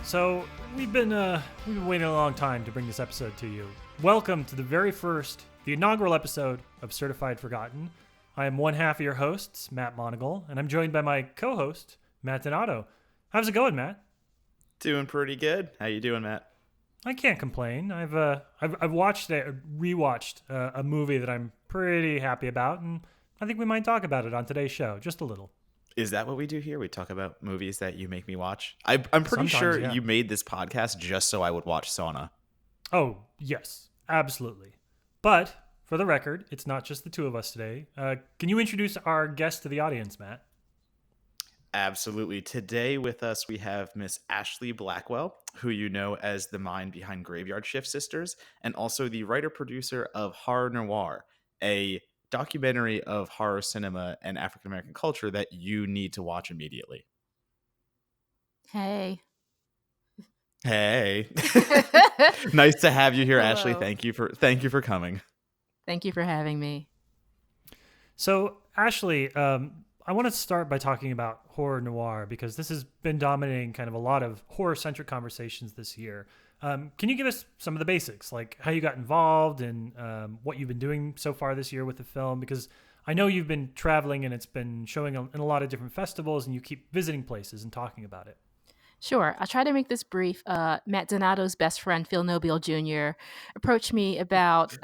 So we've been waiting a long time to bring this episode to you. Welcome to the inaugural episode of Certified Forgotten. I am one half of your hosts, Matt Monagle, and I'm joined by my co-host, Matt Donato. How's it going, Matt? Doing pretty good. How you doing, Matt? I can't complain. I've rewatched a movie that I'm pretty happy about, and I think we might talk about it on today's show, just a little. Is that what we do here? We talk about movies that you make me watch? I'm pretty Sometimes, sure yeah. you made this podcast just so I would watch Sauna. Oh, yes, absolutely. But for the record, it's not just the two of us today. Can you introduce our guest to the audience, Matt? Absolutely. Today with us, we have Miss Ashlee Blackwell, who you know as the mind behind Graveyard Shift Sisters, and also the writer-producer of Horror Noire, a documentary of horror cinema and African-American culture that you need to watch immediately. Hey. Hey. Nice to have you here, Hello. Ashlee. Thank you for coming. Thank you for having me. So, Ashlee, I want to start by talking about horror noir because this has been dominating kind of a lot of horror-centric conversations this year. Can you give us some of the basics, like how you got involved and what you've been doing so far this year with the film? Because I know you've been traveling and it's been showing in a lot of different festivals and you keep visiting places and talking about it. Sure. I'll try to make this brief. Matt Donato's best friend, Phil Nobile Jr., approached me about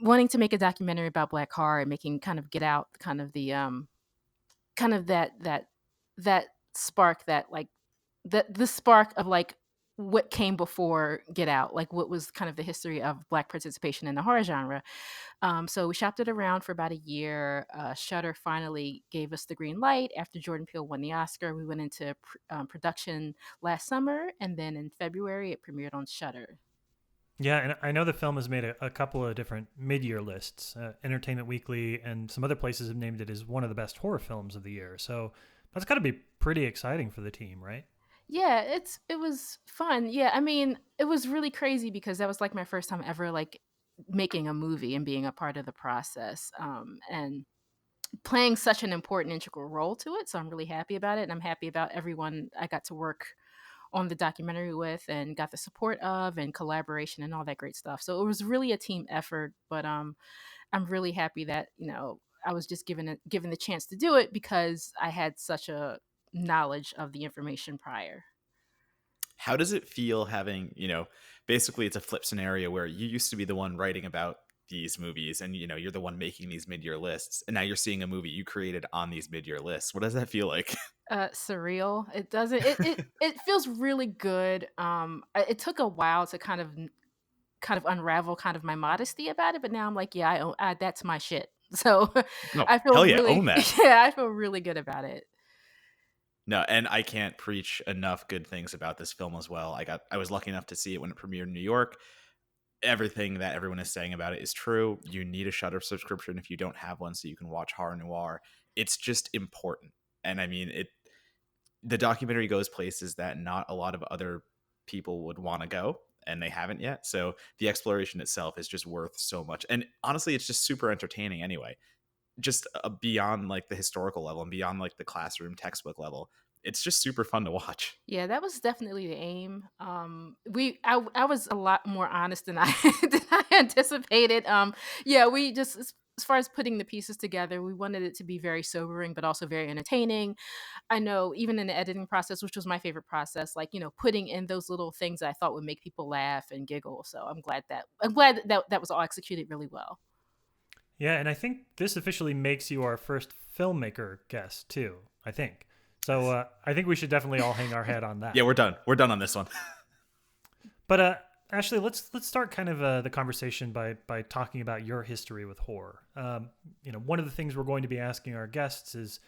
wanting to make a documentary about Black horror and making kind of get out kind of the kind of that spark that like the spark of like what came before Get Out, like what was kind of the history of Black participation in the horror genre. So we shopped it around for about a year. Shudder finally gave us the green light after Jordan Peele won the Oscar. We went into production last summer, and then in February it premiered on Shudder. Yeah, and I know the film has made a couple of different mid-year lists. Entertainment Weekly and some other places have named it as one of the best horror films of the year. So that's got to be pretty exciting for the team, right? Yeah, it was fun. Yeah, I mean, it was really crazy because that was like my first time ever like making a movie and being a part of the process. And playing such an important integral role to it. So I'm really happy about it. And I'm happy about everyone I got to work on the documentary with and got the support of and collaboration and all that great stuff. So it was really a team effort, but I'm really happy that, I was just given the chance to do it because I had such a knowledge of the information prior. How does it feel having, basically it's a flip scenario where you used to be the one writing about these movies and, you're the one making these mid-year lists. And now you're seeing a movie you created on these mid-year lists. What does that feel like? Surreal. It doesn't, it feels really good. It took a while to kind of unravel kind of my modesty about it, but now I'm like, yeah, that's my shit. So No, I feel hell yeah, really, own that. yeah, I feel really good about it. No, and I can't preach enough good things about this film as well. I was lucky enough to see it when it premiered in New York. Everything that everyone is saying about it is true. You need a Shudder subscription if you don't have one so you can watch horror noir. It's just important. And I mean, the documentary goes places that not a lot of other people would want to go, and they haven't yet. So the exploration itself is just worth so much. And honestly, it's just super entertaining anyway. Just beyond like the historical level and beyond like the classroom textbook level. It's just super fun to watch. Yeah, that was definitely the aim. I was a lot more honest than I than I anticipated. Yeah, we just as far as putting the pieces together, we wanted it to be very sobering, but also very entertaining. I know even in the editing process, which was my favorite process, like putting in those little things that I thought would make people laugh and giggle. So I'm glad that was all executed really well. Yeah, and I think this officially makes you our first filmmaker guest too, I think. So I think we should definitely all hang our head on that. Yeah, we're done. We're done on this one. But Ashlee, let's start kind of the conversation by talking about your history with horror. One of the things we're going to be asking our guests is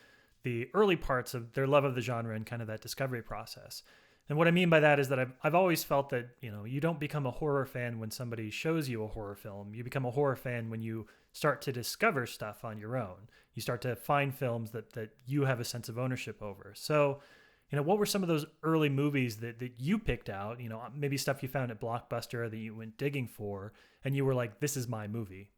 the early parts of their love of the genre and kind of that discovery process. And what I mean by that is that I've always felt that, you don't become a horror fan when somebody shows you a horror film. You become a horror fan when you start to discover stuff on your own. You start to find films that you have a sense of ownership over. So, what were some of those early movies that you picked out, maybe stuff you found at Blockbuster that you went digging for and you were like, this is my movie?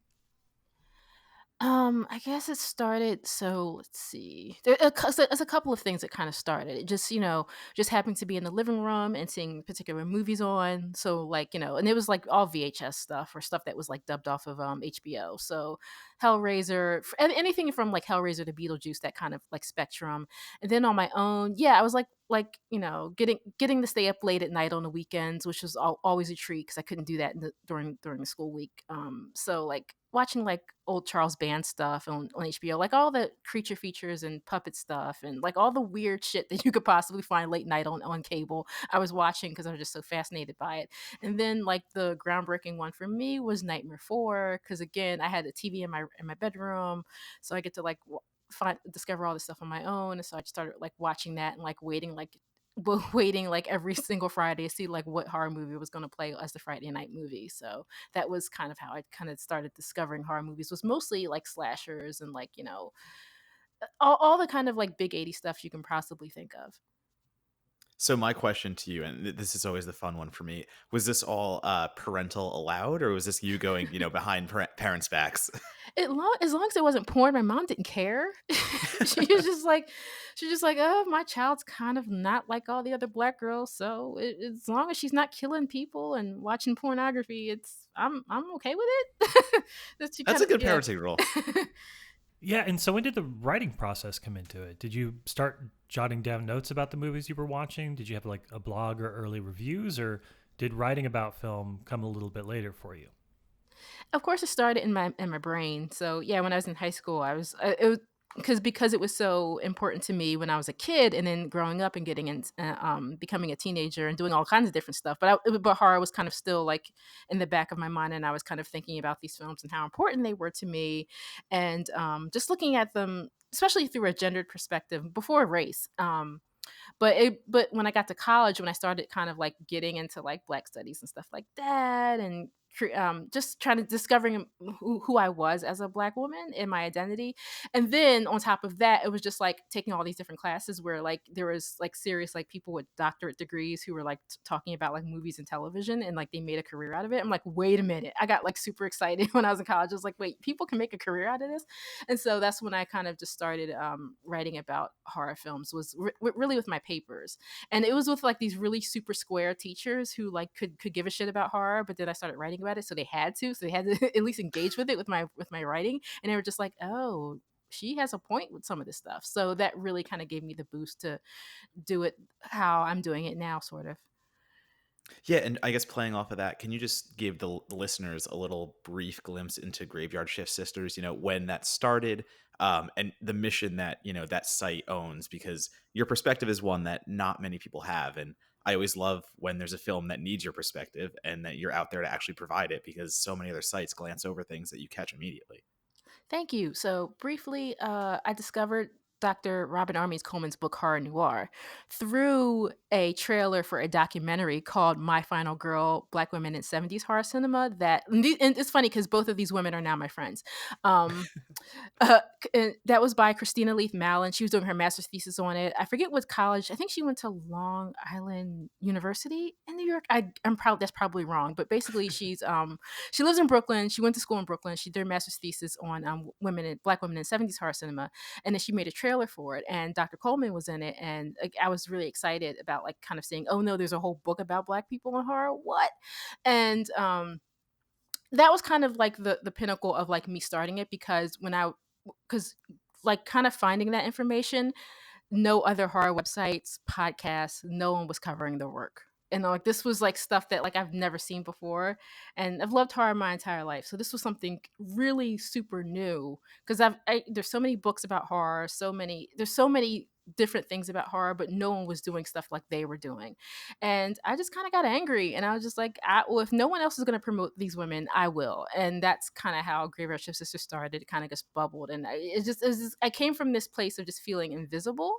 I guess it started. So let's see. There's a couple of things that kind of started. It just, just happened to be in the living room and seeing particular movies on. So like, and it was like all VHS stuff or stuff that was like dubbed off of HBO. So Hellraiser, anything from like Hellraiser to Beetlejuice, that kind of like spectrum. And then on my own, yeah, I was like getting to stay up late at night on the weekends, which was always a treat because I couldn't do that during the school week. So like watching like old Charles Band stuff on HBO, like all the creature features and puppet stuff and like all the weird shit that you could possibly find late night on cable. I was watching because I was just so fascinated by it. And then like the groundbreaking one for me was Nightmare 4 because again I had a TV in my bedroom, so I get to like discover all this stuff on my own. And so I just started like watching that and like waiting like every single Friday to see like what horror movie was going to play as the Friday night movie. So that was kind of how I kind of started discovering horror movies, was mostly like slashers and like, all the kind of like big 80s stuff you can possibly think of. So my question to you, and this is always the fun one for me, was this all parental allowed, or was this you going, behind parents' backs? As long as it wasn't porn, my mom didn't care. she was just like, oh, my child's kind of not like all the other black girls, so as long as she's not killing people and watching pornography, I'm okay with it. She That's kind a of, good yeah. parenting role. Yeah, and so when did the writing process come into it? Did you start jotting down notes about the movies you were watching? Did you have like a blog or early reviews, or did writing about film come a little bit later for you? Of course, it started in my brain. So yeah, when I was in high school, I was it was because it was so important to me when I was a kid, and then growing up and getting in, becoming a teenager and doing all kinds of different stuff. But horror was kind of still like in the back of my mind, and I was kind of thinking about these films and how important they were to me, and just looking at them, especially through a gendered perspective before race. But when I got to college, when I started kind of like getting into like black studies and stuff like that, and just trying to discovering who I was as a black woman and my identity. And then on top of that, it was just like taking all these different classes where like there was like serious like people with doctorate degrees who were like talking about like movies and television, and like they made a career out of it. I'm like, wait a minute. I got like super excited when I was in college. I was like, wait, people can make a career out of this. And so that's when I kind of just started writing about horror films, was really with my papers. And it was with like these really super square teachers who like could give a shit about horror, but then I started writing about it, so they had to at least engage with it with my writing. And they were just like, oh, she has a point with some of this stuff. So that really kind of gave me the boost to do it how I'm doing it now, sort of. Yeah, and I guess playing off of that, can you just give the listeners a little brief glimpse into Graveyard Shift Sisters, when that started, and the mission that, that site owns, because your perspective is one that not many people have. And I always love when there's a film that needs your perspective and that you're out there to actually provide it, because so many other sites glance over things that you catch immediately. Thank you. So briefly, I discovered Dr. Robin Armies Coleman's book Horror Noire through a trailer for a documentary called My Final Girl: Black Women in 70s Horror Cinema. And it's funny because both of these women are now my friends. Um, and that was by Christina Leith Mallon. She was doing her master's thesis on it. I forget what college. I think she went to Long Island University in New York. I'm proud. That's probably wrong, but basically, she lives in Brooklyn. She went to school in Brooklyn. She did her master's thesis on black women in 70s horror cinema, and then she made a trailer for it. And Dr. Coleman was in it, and like, I was really excited about like kind of saying, oh no, there's a whole book about black people in horror. What? And that was kind of like the pinnacle of like me starting it, because like kind of finding that information, no other horror websites, podcasts, no one was covering the work. And like this was like stuff that like I've never seen before, and I've loved horror my entire life. So this was something really super new, because there's so many books about horror, there's so many different things about horror, but no one was doing stuff like they were doing. And I just kind of got angry, and I was just like, well, if no one else is going to promote these women, I will. And that's kind of how Graveyard Shift Sisters started. It kind of just bubbled, and I came from this place of just feeling invisible,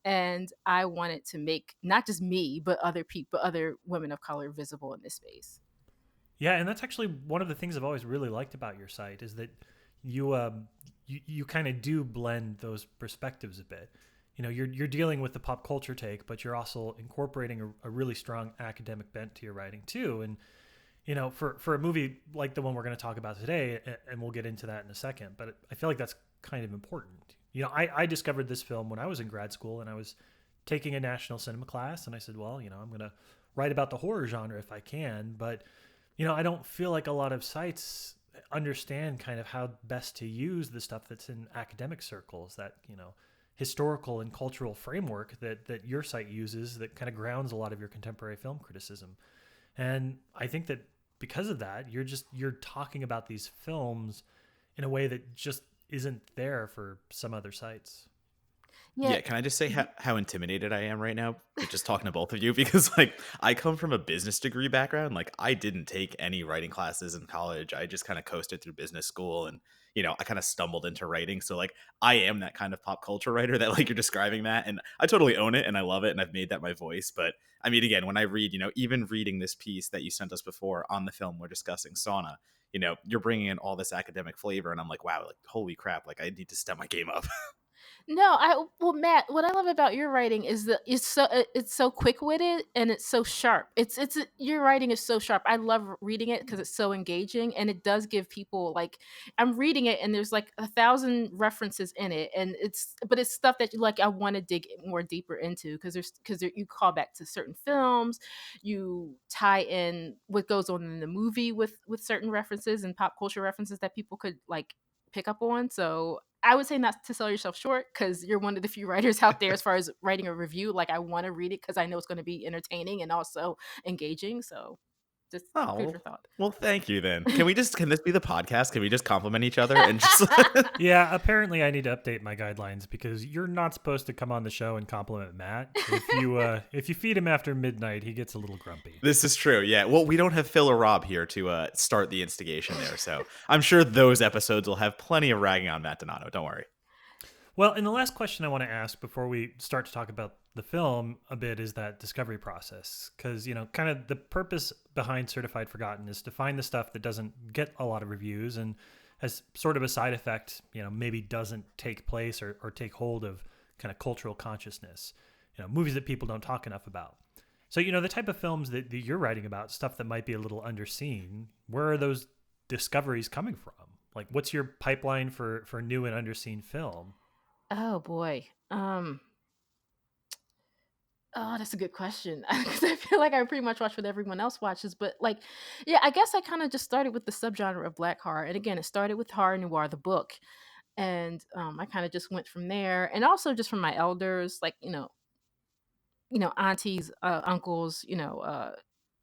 and I wanted to make not just me, but other people, other women of color, visible in this space. Yeah, and that's actually one of the things I've always really liked about your site is that you kind of do blend those perspectives a bit. You're dealing with the pop culture take, but you're also incorporating a really strong academic bent to your writing too. And for a movie like the one we're going to talk about today, and we'll get into that in a second, but I feel like that's kind of important. I discovered this film when I was in grad school and I was taking a national cinema class, and I said, well, I'm going to write about the horror genre if I can, but I don't feel like a lot of sites understand kind of how best to use the stuff that's in academic circles, that historical and cultural framework that your site uses, that kind of grounds a lot of your contemporary film criticism. And I think that because of that, you're talking about these films in a way that just isn't there for some other sites. Yeah. Yeah, can I just say how intimidated I am right now just talking to both of you? Because like I come from a business degree background. Like I didn't take any writing classes in college. I just kind of coasted through business school and I kind of stumbled into writing. So like I am that kind of pop culture writer that like you're describing that. And I totally own it and I love it and I've made that my voice. But I mean again, when I read, even reading this piece that you sent us before on the film we're discussing, Sauna, you're bringing in all this academic flavor and I'm like, wow, like holy crap, like I need to step my game up. No, Matt, what I love about your writing is that it's so quick-witted and it's so sharp. Your writing is so sharp. I love reading it because it's so engaging and it does give people like I'm reading it and there's like 1,000 references in it and it's stuff that like I want to dig more deeper into because you call back to certain films, you tie in what goes on in the movie with certain references and pop culture references that people could like pick up on. So I would say not to sell yourself short because you're one of the few writers out there as far as writing a review. Like I want to read it because I know it's going to be entertaining and also engaging. So just food Oh, for thought. well, thank you then. Can this be the podcast? Can we just compliment each other and just Yeah, apparently I need to update my guidelines because you're not supposed to come on the show and compliment Matt. If you feed him after midnight, he gets a little grumpy. This is true. Yeah. Well, we don't have Phil or Rob here to start the instigation there. So I'm sure those episodes will have plenty of ragging on Matt Donato. Don't worry. Well, and the last question I want to ask before we start to talk about the film a bit is that discovery process. Because, kind of the purpose behind Certified Forgotten is to find the stuff that doesn't get a lot of reviews and has sort of a side effect, maybe doesn't take place or take hold of kind of cultural consciousness, movies that people don't talk enough about. So, the type of films that you're writing about, stuff that might be a little underseen, where are those discoveries coming from? Like, what's your pipeline for new and underseen film? Oh boy. Oh, that's a good question. Because I feel like I pretty much watch what everyone else watches. But like, yeah, I guess I kind of just started with the subgenre of black horror. And again, it started with horror noir, the book. And I kind of just went from there. And also just from my elders, like, aunties, uncles,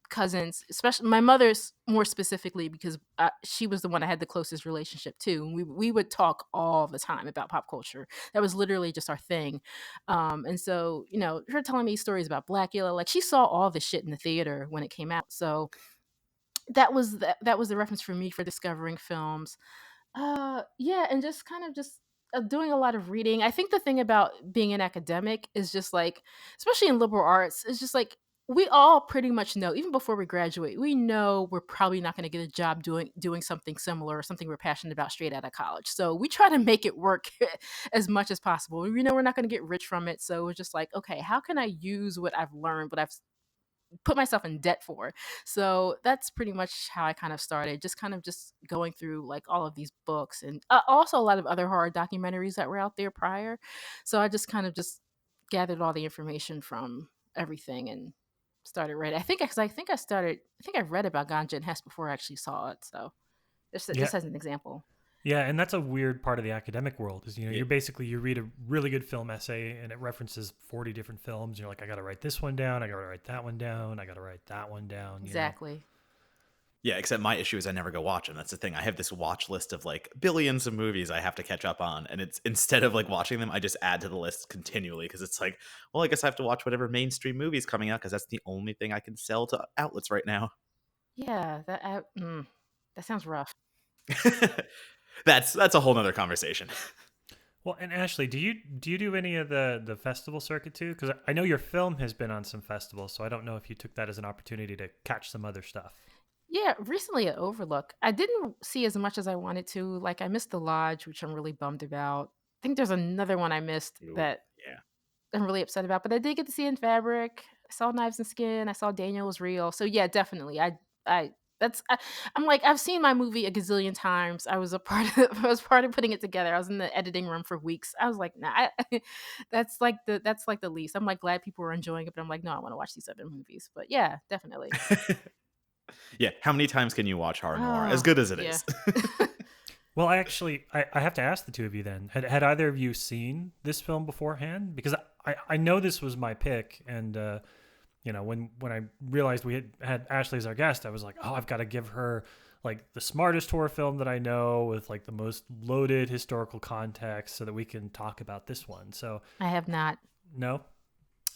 cousins, especially my mother's more specifically because she was the one I had the closest relationship to. And we would talk all the time about pop culture. That was literally just our thing. And so, her telling me stories about Blackwell, like she saw all this shit in the theater when it came out. So that was the reference for me for discovering films. Yeah, and just kind of just doing a lot of reading. I think the thing about being an academic is just like, especially in liberal arts, is just like we all pretty much know, even before we graduate, we know we're probably not going to get a job doing something similar or something we're passionate about straight out of college. So we try to make it work as much as possible. We know we're not going to get rich from it, so it's just like, okay, how can I use what I've learned, what I've put myself in debt for. So that's pretty much how I kind of started, just kind of just going through like all of these books and also a lot of other horror documentaries that were out there prior. So I just kind of just gathered all the information from everything and started reading. I think because I think I read about Ganja and Hess before I actually saw it. So Yeah. just as an example. Yeah, and that's a weird part of the academic world is, Yeah. you read a really good film essay and it references 40 different films. You're like, I got to write this one down. I got to write that one down. I got to write that one down. Exactly. Yeah, except my issue is I never go watch them. That's the thing. I have this watch list of like billions of movies I have to catch up on, and it's instead of like watching them, I just add to the list continually because it's like, well, I guess I have to watch whatever mainstream movie's coming out because that's the only thing I can sell to outlets right now. Yeah, that sounds rough. That's a whole nother conversation. Well, and Ashley, do you do any of the festival circuit too? Because I know your film has been on some festivals, so I don't know if you took that as an opportunity to catch some other stuff. Yeah, recently at Overlook, I didn't see as much as I wanted to. Like I missed the Lodge, which I'm really bummed about. I think there's another one I missed Ooh, that yeah. I'm really upset about, but I did get to see In Fabric. I saw Knives and Skin. I saw Daniel Was Real. So yeah, definitely. I I'm like, I've seen my movie a gazillion times. I was a part of I was part of putting it together. I was in the editing room for weeks. I was like, nah, that's like the least. I'm like glad people were enjoying it, but I'm like, no, I want to watch these other movies. But yeah, definitely. Yeah, how many times can you watch horror noir? As Oh, good as it yeah. is. Well, I have to ask the two of you then. Had either of you seen this film beforehand? Because I know this was my pick, and when I realized we had Ashlee as our guest, I was like, oh, I've got to give her like the smartest horror film that I know with like the most loaded historical context so that we can talk about this one. So I have not. no.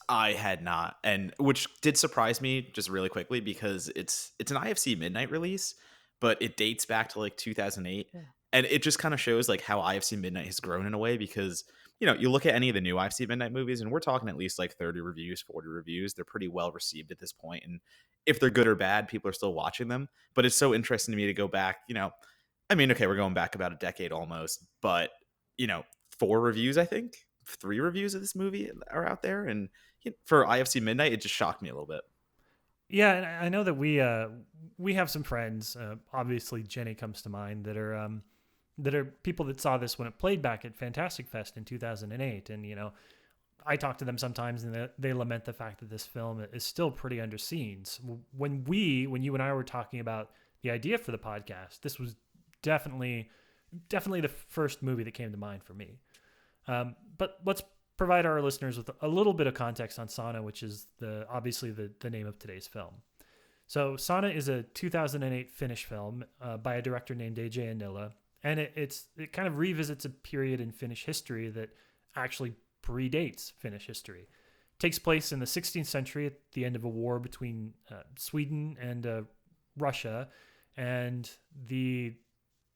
I had not, and which did surprise me just really quickly because it's an IFC Midnight release, but it dates back to like 2008, Yeah. and it just kind of shows like how IFC Midnight has grown in a way because you look at any of the new IFC Midnight movies, and we're talking at least like 30 reviews, 40 reviews. They're pretty well received at this point, and if they're good or bad, people are still watching them. But it's so interesting to me to go back. I mean, okay, we're going back about a decade almost, but you know, 4 reviews, I think 3 reviews of this movie are out there, and for IFC Midnight, it just shocked me a little bit. Yeah, and I know that we have some friends. Obviously, Jenny comes to mind that are people that saw this when it played back at Fantastic Fest in 2008, and I talk to them sometimes, and they lament the fact that this film is still pretty underseen. So when you and I were talking about the idea for the podcast, this was definitely the first movie that came to mind for me. But let's provide our listeners with a little bit of context on Sauna, which is obviously the name of today's film. So Sauna is a 2008 Finnish film by a director named AJ Anila, and it kind of revisits a period in Finnish history that actually predates Finnish history. It takes place in the 16th century at the end of a war between Sweden and Russia, and the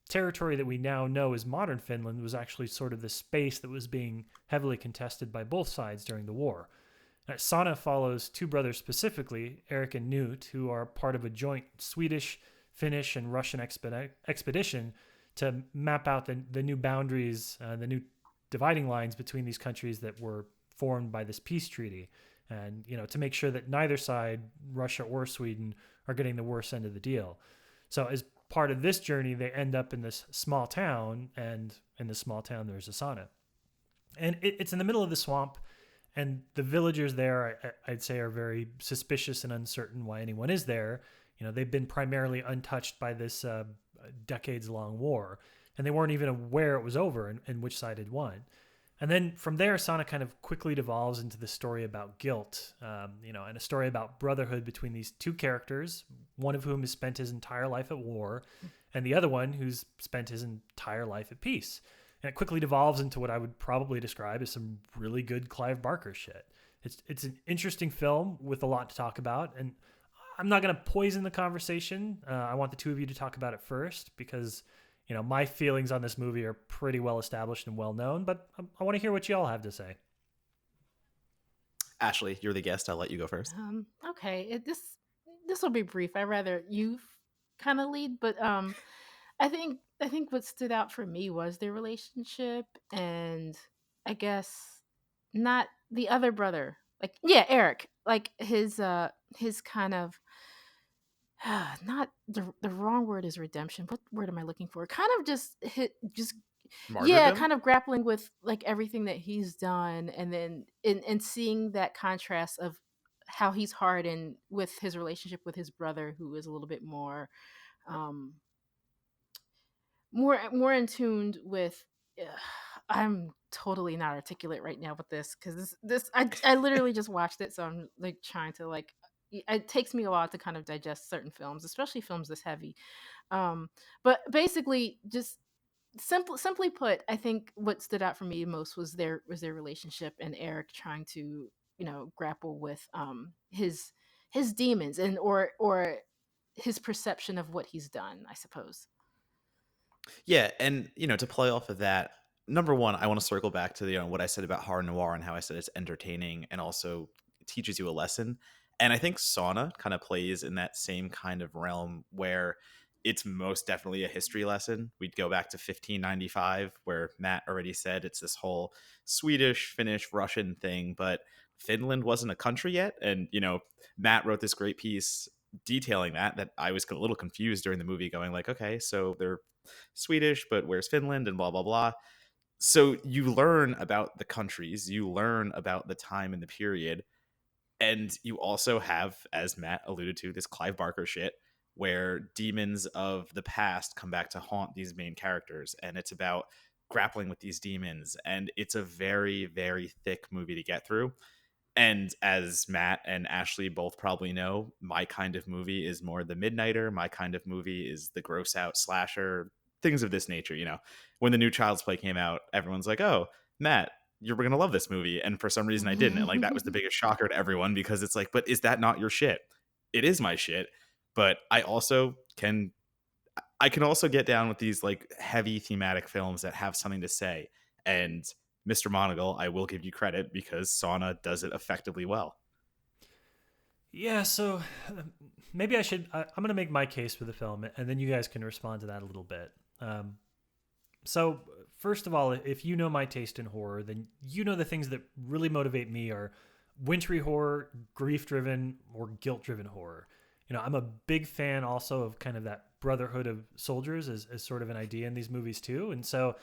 territory that we now know as modern Finland was actually sort of the space that was being heavily contested by both sides during the war. Sauna follows two brothers specifically, Eric and Knut, who are part of a joint Swedish, Finnish, and Russian expedition to map out the new boundaries, the new dividing lines between these countries that were formed by this peace treaty. And, to make sure that neither side, Russia or Sweden, are getting the worst end of the deal. So as part of this journey, they end up in this small town, and in this small town, there's a sauna. And it's in the middle of the swamp, and the villagers there, I'd say, are very suspicious and uncertain why anyone is there. They've been primarily untouched by this decades-long war, and they weren't even aware it was over and which side had won. And then from there, Sauna kind of quickly devolves into the story about guilt, and a story about brotherhood between these two characters, one of whom has spent his entire life at war, and the other one who's spent his entire life at peace. And it quickly devolves into what I would probably describe as some really good Clive Barker shit. It's an interesting film with a lot to talk about, and I'm not going to poison the conversation. I want the two of you to talk about it first because my feelings on this movie are pretty well established and well known, but I want to hear what you all have to say. Ashlee, you're the guest. I'll let you go first. Okay, this will be brief. I rather you kind of lead, but I think what stood out for me was their relationship, and I guess not the other brother. Like, yeah, Eric. Like his kind of not the wrong word is redemption. What word am I looking for? Kind of just yeah, Martyrdom? kind of grappling with like everything that he's done, and then in seeing that contrast of how he's hardened with his relationship with his brother, who is a little bit um more in tuned with. Ugh, I'm totally not articulate right now with this because I literally just watched it, so I'm like trying to like. It takes me a while to kind of digest certain films, especially films this heavy. But basically, just simply put, I think what stood out for me most was their relationship, and Eric trying to grapple with his demons, and or his perception of what he's done, I suppose. Yeah, and to play off of that, number one, I want to circle back to what I said about horror noir and how I said it's entertaining and also teaches you a lesson. And I think Sauna kind of plays in that same kind of realm where it's most definitely a history lesson. We'd go back to 1595, where Matt already said it's this whole Swedish, Finnish, Russian thing, but Finland wasn't a country yet. And Matt wrote this great piece detailing that I was a little confused during the movie, going like, okay, so they're Swedish, but where's Finland and blah blah blah. So you learn about the countries, you learn about the time and the period, and you also have, as Matt alluded to, this Clive Barker shit where demons of the past come back to haunt these main characters, and it's about grappling with these demons, and it's a very very thick movie to get through. And as Matt and Ashlee both probably know, my kind of movie is more the midnighter. My kind of movie is the gross out slasher, things of this nature. When the new Child's Play came out, everyone's like, oh, Matt, you're going to love this movie. And for some reason I didn't. And like, that was the biggest shocker to everyone, because it's like, but is that not your shit? It is my shit. But I can also get down with these like heavy thematic films that have something to say. And Mr. Monagle, I will give you credit because Sauna does it effectively well. Yeah, so maybe I'm going to make my case for the film, and then you guys can respond to that a little bit. So, first of all, if you know my taste in horror, then you know the things that really motivate me are wintry horror, grief driven, or guilt driven horror. I'm a big fan also of kind of that brotherhood of soldiers as sort of an idea in these movies too. And so,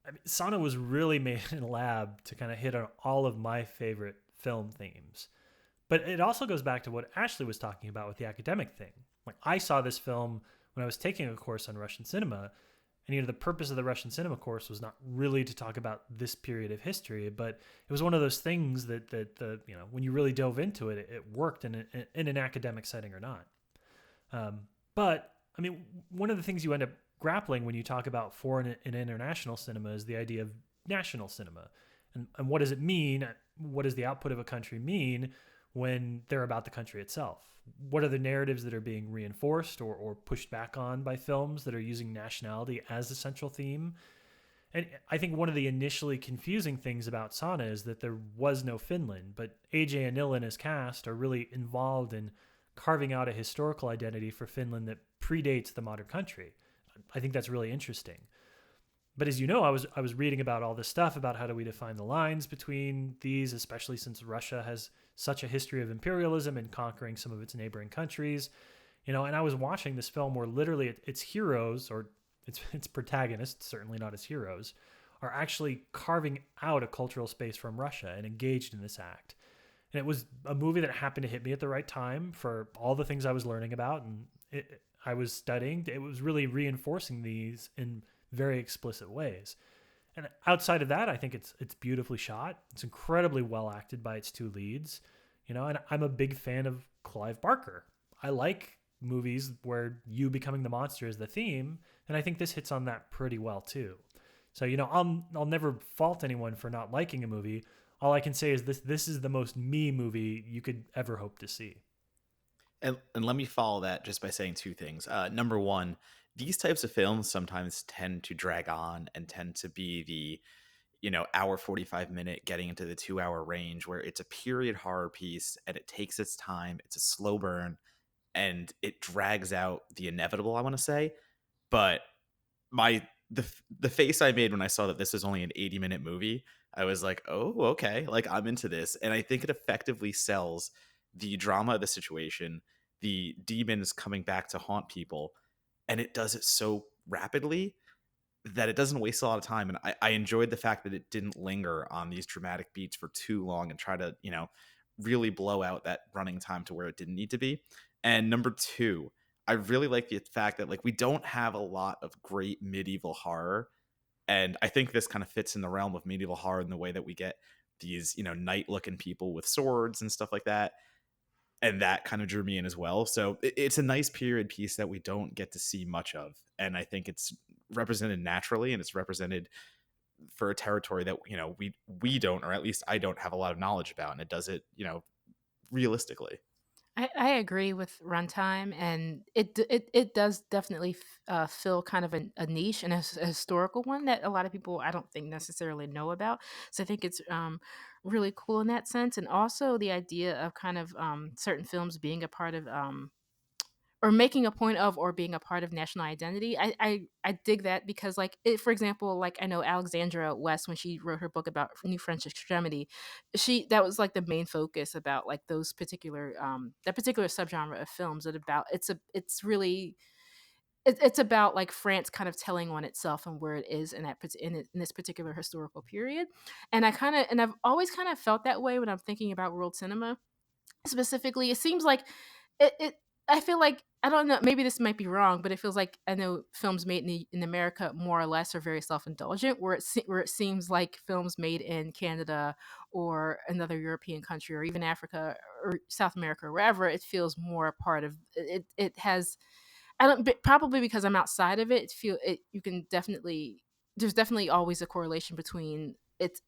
I mean, Sauna was really made in a lab to kind of hit on all of my favorite film themes. But it also goes back to what Ashlee was talking about with the academic thing. Like, I saw this film when I was taking a course on Russian cinema, and the purpose of the Russian cinema course was not really to talk about this period of history, but it was one of those things that the when you really dove into it, it worked in an academic setting or not. But I mean, one of the things you end up grappling when you talk about foreign and international cinema is the idea of national cinema, and what does it mean? What does the output of a country mean when they're about the country itself? What are the narratives that are being reinforced or pushed back on by films that are using nationality as a central theme? And I think one of the initially confusing things about Sauna is that there was no Finland, but AJ Anil and his cast are really involved in carving out a historical identity for Finland that predates the modern country. I think that's really interesting. But as you know, I was reading about all this stuff about how do we define the lines between these, especially since Russia has such a history of imperialism and conquering some of its neighboring countries. And I was watching this film where literally its heroes, or its protagonists, certainly not its heroes, are actually carving out a cultural space from Russia and engaged in this act. And it was a movie that happened to hit me at the right time for all the things I was learning about and I was studying. It was really reinforcing these in very explicit ways. And outside of that, I think it's beautifully shot. It's incredibly well acted by its two leads, and I'm a big fan of Clive Barker. I like movies where you becoming the monster is the theme, and I think this hits on that pretty well too. So, I'll never fault anyone for not liking a movie. All I can say is this is the most me movie you could ever hope to see. And let me follow that just by saying two things. Number one, these types of films sometimes tend to drag on and tend to be the hour 45-minute getting into the 2 hour range, where it's a period horror piece and it takes its time. It's a slow burn and it drags out the inevitable, I want to say. But my the face I made when I saw that this was only an 80-minute movie, I was like, oh, okay, like I'm into this. And I think it effectively sells the drama of the situation, the demons coming back to haunt people, and it does it so rapidly that it doesn't waste a lot of time. And I enjoyed the fact that it didn't linger on these dramatic beats for too long and try to, really blow out that running time to where it didn't need to be. And number two, I really like the fact that like we don't have a lot of great medieval horror. And I think this kind of fits in the realm of medieval horror in the way that we get these, knight looking people with swords and stuff like that. And that kind of drew me in as well. So it's a nice period piece that we don't get to see much of. And I think it's represented naturally, and it's represented for a territory that, we don't, or at least I don't have a lot of knowledge about. And it does it, realistically. I agree with runtime, and it does definitely fill kind of a niche and a historical one that a lot of people I don't think necessarily know about. So I think it's really cool in that sense, and also the idea of kind of certain films being a part of or making a point of or being a part of national identity. I dig that because like for example, like I know Alexandra West, when she wrote her book about New French extremity, that was like the main focus about like those particular that particular subgenre of films. It's really it's about like France kind of telling on itself and where it is in in this particular historical period. And I've always kind of felt that way when I'm thinking about world cinema specifically. It seems like it I feel like, I don't know, maybe this might be wrong, but it feels like I know films made in America more or less are very self-indulgent, where it seems like films made in Canada or another European country or even Africa or South America or wherever, it feels more a part of it. It has, I don't, but probably because I'm outside of it, you can definitely, there's definitely always a correlation between it's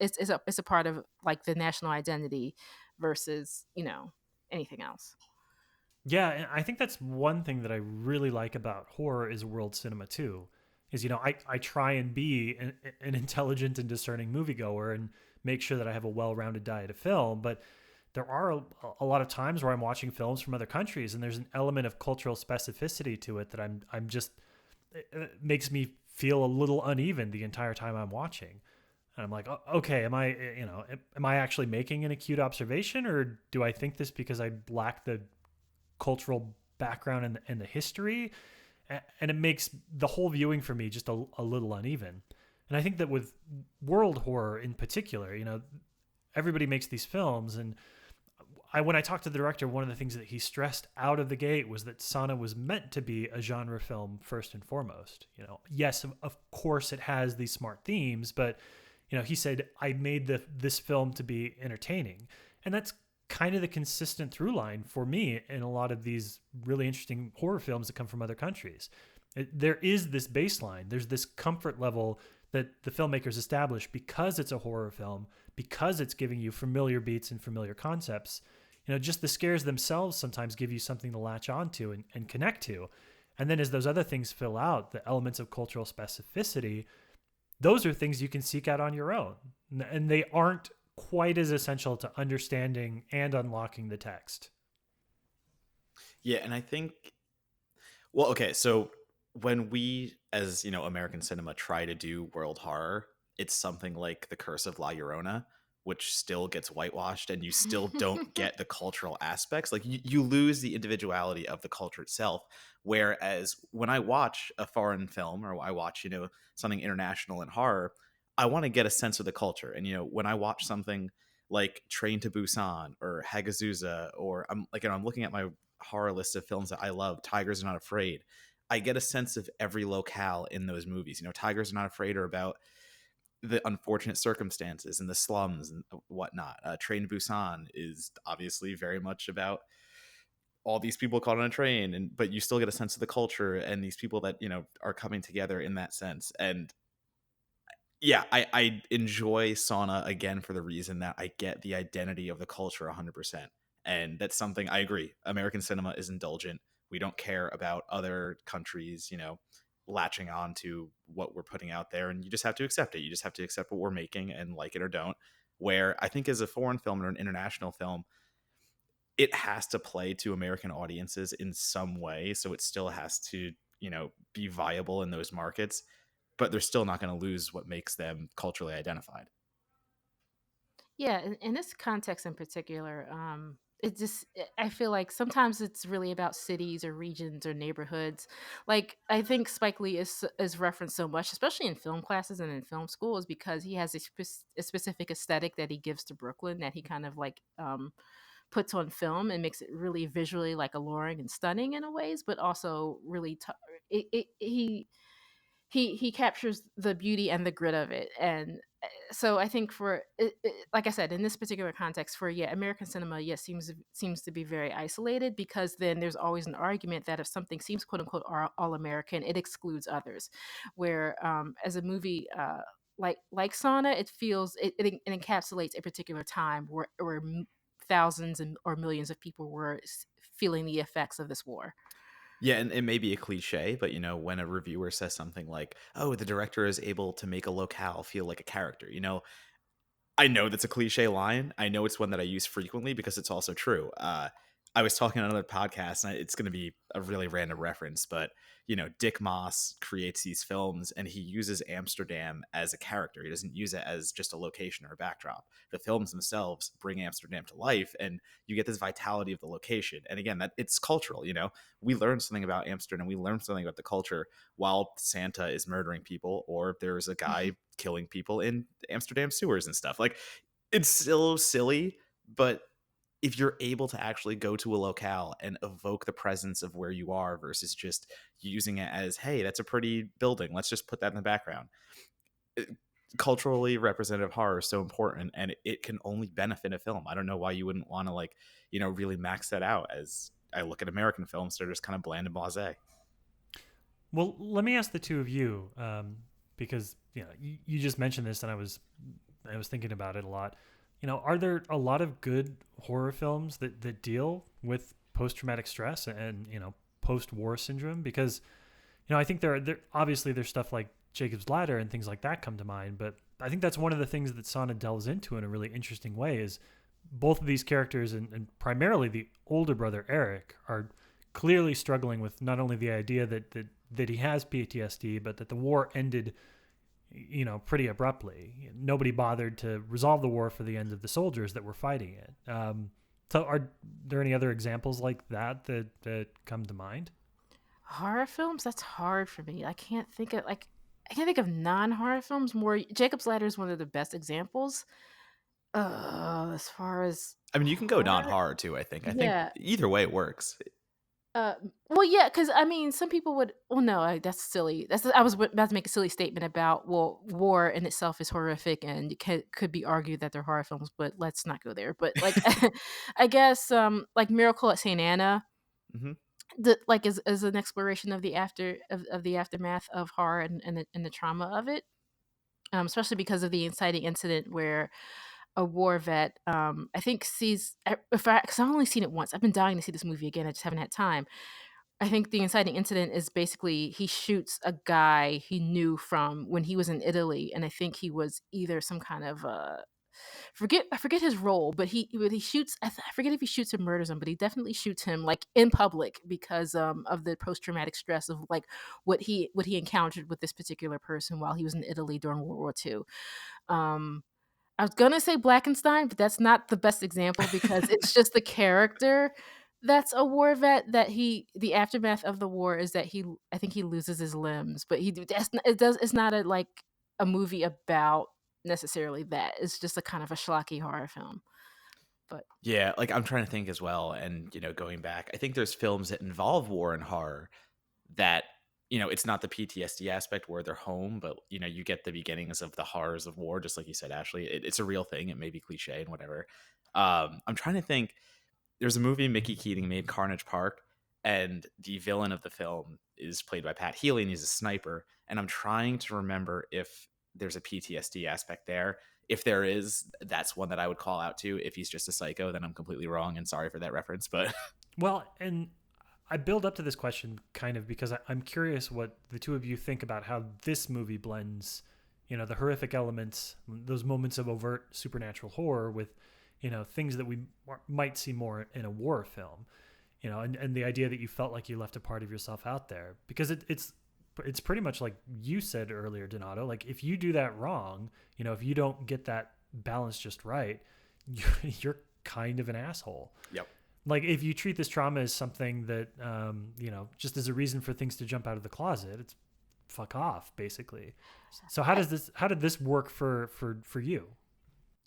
a part of like the national identity versus, anything else. Yeah, and I think that's one thing that I really like about horror is world cinema too. Is I try and be an intelligent and discerning moviegoer and make sure that I have a well-rounded diet of film, but there are a lot of times where I'm watching films from other countries and there's an element of cultural specificity to it that I'm just it makes me feel a little uneven the entire time I'm watching. And I'm like, okay, am I actually making an acute observation, or do I think this because I lack the cultural background and the history? And it makes the whole viewing for me just a little uneven. And I think that with world horror in particular, everybody makes these films, and when I talked to the director, one of the things that he stressed out of the gate was that Sauna was meant to be a genre film first and foremost. Yes, of course it has these smart themes, but he said, I made this film to be entertaining. And that's kind of the consistent through line for me in a lot of these really interesting horror films that come from other countries. There is this baseline. There's this comfort level that the filmmakers establish because it's a horror film, because it's giving you familiar beats and familiar concepts. Just the scares themselves sometimes give you something to latch onto and connect to. And then as those other things fill out, the elements of cultural specificity, those are things you can seek out on your own. And they aren't quite as essential to understanding and unlocking the text. Yeah, and I think, well, okay, so when we, as American cinema, try to do world horror, it's something like The Curse of La Llorona, which still gets whitewashed, and you still don't get the cultural aspects. Like you lose the individuality of the culture itself. Whereas when I watch a foreign film, or I watch something international in horror, I want to get a sense of the culture. And when I watch something like Train to Busan or Hagazusa, or I'm looking at my horror list of films that I love, Tigers Are Not Afraid, I get a sense of every locale in those movies. Tigers Are Not Afraid are about the unfortunate circumstances and the slums and whatnot. Train to Busan is obviously very much about all these people caught on a train, but you still get a sense of the culture and these people that are coming together in that sense. And yeah, I enjoy Sauna again for the reason that I get the identity of the culture 100%. And that's something I agree. American cinema is indulgent. We don't care about other countries, latching on to what we're putting out there, and you just have to accept it. You just have to accept what we're making and like it or don't. Where I think as a foreign film or an international film, it has to play to American audiences in some way. So it still has to, be viable in those markets, but they're still not going to lose what makes them culturally identified. Yeah, in this context in particular, I feel like sometimes it's really about cities or regions or neighborhoods. Like I think Spike Lee is referenced so much, especially in film classes and in film school, is because he has a specific aesthetic that he gives to Brooklyn that he kind of like puts on film and makes it really visually like alluring and stunning in a ways, but also really he captures the beauty and the grit of it. And so I think like I said, in this particular context, for American cinema, yes, seems to be very isolated, because then there's always an argument that if something seems quote unquote all American, it excludes others. Where as a movie like Sauna, it feels it encapsulates a particular time where thousands or millions of people were feeling the effects of this war. Yeah, and it may be a cliche, but when a reviewer says something like, "Oh, the director is able to make a locale feel like a character," I know that's a cliche line. I know it's one that I use frequently because it's also true. I was talking on another podcast, and it's going to be a really random reference, but Dick Moss creates these films, and he uses Amsterdam as a character. He doesn't use it as just a location or a backdrop. The films themselves bring Amsterdam to life, and you get this vitality of the location. And again, that it's cultural. We learn something about Amsterdam. We learn something about the culture while Santa is murdering people, or there's a guy killing people in Amsterdam sewers and stuff. Like, it's so silly, but if you're able to actually go to a locale and evoke the presence of where you are versus just using it as, hey, that's a pretty building, let's just put that in the background. Culturally representative horror is so important, and it can only benefit a film. I don't know why you wouldn't want to really max that out. As I look at American films, they're just kind of bland and blasé. Well, let me ask the two of you, because you just mentioned this, and I was thinking about it a lot. Are there a lot of good horror films that deal with post-traumatic stress and post-war syndrome? Because I think there obviously there's stuff like Jacob's Ladder and things like that come to mind, but I think that's one of the things that Sauna delves into in a really interesting way is both of these characters and primarily the older brother Eric are clearly struggling with not only the idea that he has PTSD, but that the war ended pretty abruptly. Nobody bothered to resolve the war for the end of the soldiers that were fighting it. So are there any other examples like that come to mind? Horror films? That's hard for me. I can't think of non-horror films. More Jacob's Ladder is one of the best examples. As far as I mean, you can go horror, non-horror too, I think. I think yeah. either way it works. Well, yeah, because I mean, some people would. Well, no, that's silly. I was about to make a silly statement about war in itself is horrific, and it could be argued that they're horror films, but let's not go there. But like, I guess like Miracle at Saint Anna, Hmm. like is an exploration of the aftermath of horror and the trauma of it, especially because of the inciting incident where a war vet, I think sees because I've only seen it once. I've been dying to see this movie again. I just haven't had time. I think the inciting incident is basically he shoots a guy he knew from when he was in Italy, and I think he was either some kind of I forget his role, but he shoots. I forget if he shoots or murders him, but he definitely shoots him like in public because of the post traumatic stress of like what he encountered with this particular person while he was in Italy during World War II. Um, I was gonna say Blackenstein, but that's not the best example because it's just the character that's a war vet that the aftermath of the war is that I think he loses his limbs, but it's not a movie about necessarily that. It's just a kind of a schlocky horror film. But Yeah, like I'm trying to think as well, and going back, I think there's films that involve war and horror that it's not the PTSD aspect where they're home, but you get the beginnings of the horrors of war, just like you said, Ashley. It's a real thing. It may be cliche and whatever. I'm trying to think. There's a movie Mickey Keating made, Carnage Park, and the villain of the film is played by Pat Healy, and he's a sniper. And I'm trying to remember if there's a PTSD aspect there. If there is, that's one that I would call out to. If he's just a psycho, then I'm completely wrong, and sorry for that reference. But Well, and I build up to this question kind of because I'm curious what the two of you think about how this movie blends, the horrific elements, those moments of overt supernatural horror with, things that we might see more in a war film, and the idea that you felt like you left a part of yourself out there because it's pretty much like you said earlier, Donato. Like if you do that wrong, if you don't get that balance just right, you're kind of an asshole. yep. Like if you treat this trauma as something that just as a reason for things to jump out of the closet, it's fuck off basically. So how did this work for you?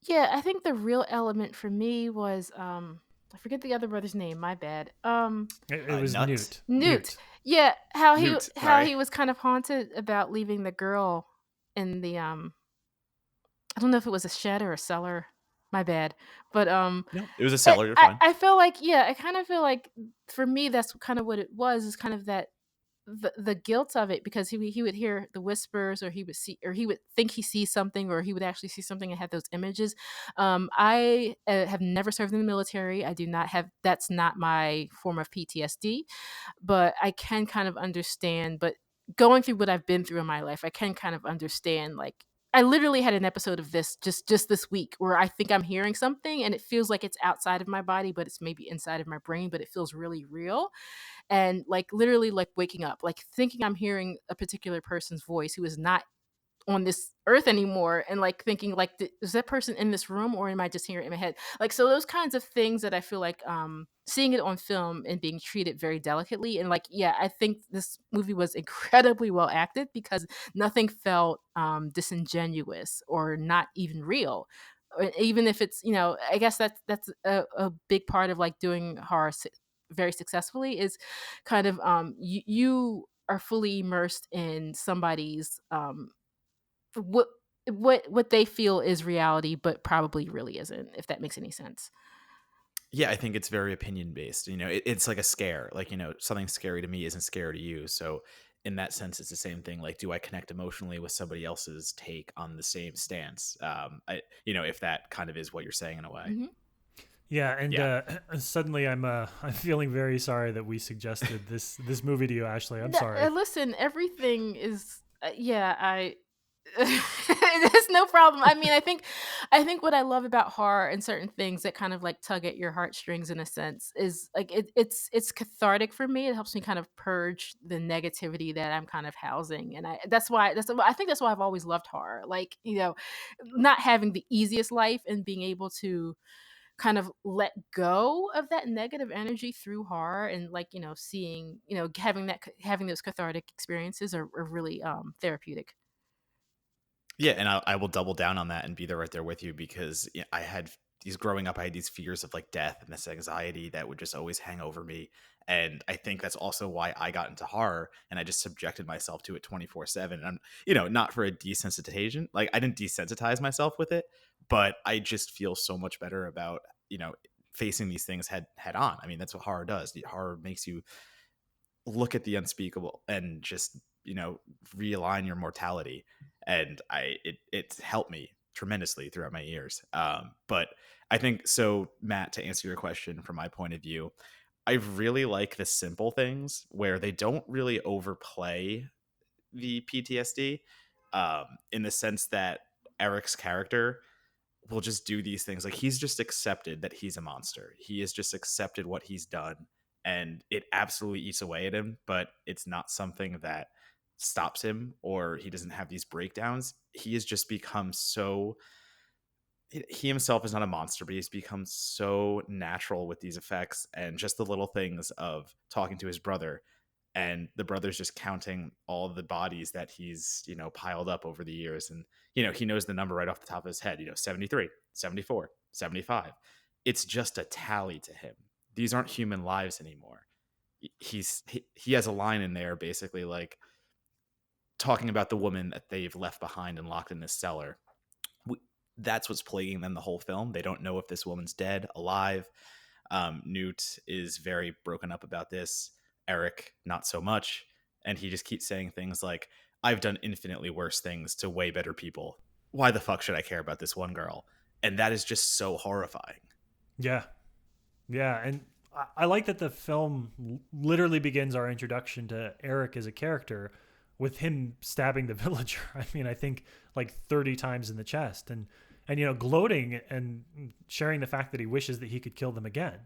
yeah, I think the real element for me was I forget the other brother's name. My bad. It was Nuts. Newt. Yeah, how he Newt, how sorry. he was kind of haunted about leaving the girl in the I don't know if it was a shed or a cellar. My bad. But No. It was a I seller. You're I fine. I feel like yeah, I kind of feel like for me that's kind of what it was is kind of that the guilt of it because he would hear the whispers or he would see or he would think he sees something or he would actually see something and have those images. I have never served in the military. I do not have that's not my form of PTSD, but I can kind of understand. But going through what I've been through in my life, I can kind of understand like I literally had an episode of this just this week where I think I'm hearing something and it feels like it's outside of my body, but it's maybe inside of my brain, but it feels really real. And like literally like waking up, like thinking I'm hearing a particular person's voice who is not on this earth anymore, and like thinking like, is that person in this room or am I just hearing it in my head? Like, so those kinds of things that I feel like seeing it on film and being treated very delicately, and like, yeah, I think this movie was incredibly well acted because nothing felt disingenuous or not even real. Even if it's, I guess that's a big part of like doing horror very successfully, is kind of you are fully immersed in somebody's what what they feel is reality, but probably really isn't, if that makes any sense. Yeah, I think it's very opinion based. It's like a scare. Like, something scary to me isn't scary to you. So in that sense, it's the same thing. Like, do I connect emotionally with somebody else's take on the same stance? If that kind of is what you're saying in a way. Hmm. Yeah, and Yeah. suddenly I'm feeling very sorry that we suggested this movie to you, Ashlee. I'm sorry. Listen, everything is yeah, I there's no problem. I mean, I think what I love about horror and certain things that kind of like tug at your heartstrings in a sense is like it's cathartic for me. It helps me kind of purge the negativity that I'm kind of housing, and I think that's why I've always loved horror. Like, not having the easiest life and being able to kind of let go of that negative energy through horror, and like, seeing, having those cathartic experiences are really therapeutic. Yeah, and I will double down on that and be there right there with you because I had these growing up. I had these fears of like death and this anxiety that would just always hang over me. And I think that's also why I got into horror and I just subjected myself to it 24/7. And I'm, not for a desensitization. Like I didn't desensitize myself with it, but I just feel so much better about, facing these things head on. I mean, that's what horror does. Horror makes you look at the unspeakable and just realign your mortality, and it's helped me tremendously throughout my years. But I think so, Matt, to answer your question from my point of view, I really like the simple things where they don't really overplay the PTSD, in the sense that Eric's character will just do these things. Like he's just accepted that he's a monster. He has just accepted what he's done, and it absolutely eats away at him. But it's not something that stops him, or he doesn't have these breakdowns. He has just become so. He himself is not a monster, but he's become so natural with these effects and just the little things of talking to his brother, and the brother's just counting all the bodies that he's piled up over the years, and he knows the number right off the top of his head, 73, 74, 75. It's just a tally to him. These aren't human lives anymore. He has a line in there basically like talking about the woman that they've left behind and locked in this cellar. That's what's plaguing them the whole film. They don't know if this woman's dead, alive. Newt is very broken up about this. Eric, not so much. And he just keeps saying things like, I've done infinitely worse things to way better people. Why the fuck should I care about this one girl? And that is just so horrifying. Yeah, yeah, and I like that the film literally begins our introduction to Eric as a character with him stabbing the villager. I mean, I think like 30 times in the chest, and gloating and sharing the fact that he wishes that he could kill them again.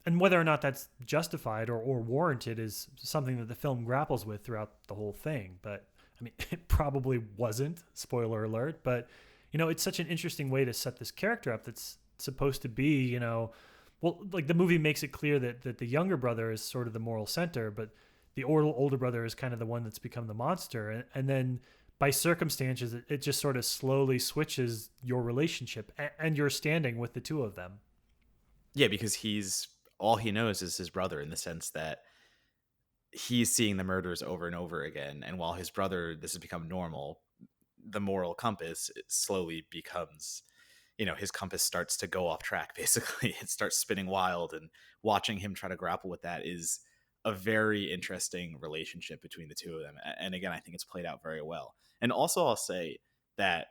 And whether or not that's justified or warranted is something that the film grapples with throughout the whole thing. But I mean, it probably wasn't, spoiler alert, but it's such an interesting way to set this character up that's supposed to be, well, like the movie makes it clear that the younger brother is sort of the moral center, but the older brother is kind of the one that's become the monster. And then by circumstances, it just sort of slowly switches your relationship and your standing with the two of them. Yeah, because all he knows is his brother, in the sense that he's seeing the murders over and over again. And while his brother, this has become normal, the moral compass, it slowly becomes, his compass starts to go off track, basically. It starts spinning wild, and watching him try to grapple with that is a very interesting relationship between the two of them. And again, I think it's played out very well. And also I'll say that,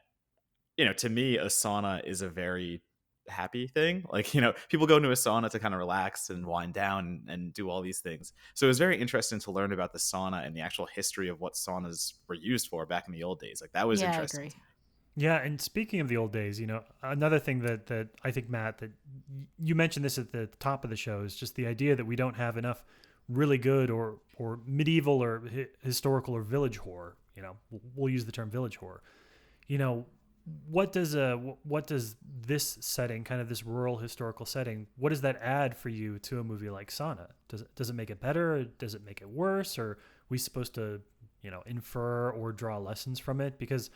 to me, a sauna is a very happy thing. Like, people go into a sauna to kind of relax and wind down and do all these things. So it was very interesting to learn about the sauna and the actual history of what saunas were used for back in the old days. Like that was Yeah, I interesting agree. to me. Yeah, and speaking of the old days, another thing that I think, Matt, that you mentioned this at the top of the show is just the idea that we don't have enough really good or medieval or historical or village horror. We'll use the term village horror. You know, what does this setting, kind of this rural historical setting, what does that add for you to a movie like Sauna? Does it make it better? Or does it make it worse? Or are we supposed to infer or draw lessons from it? Because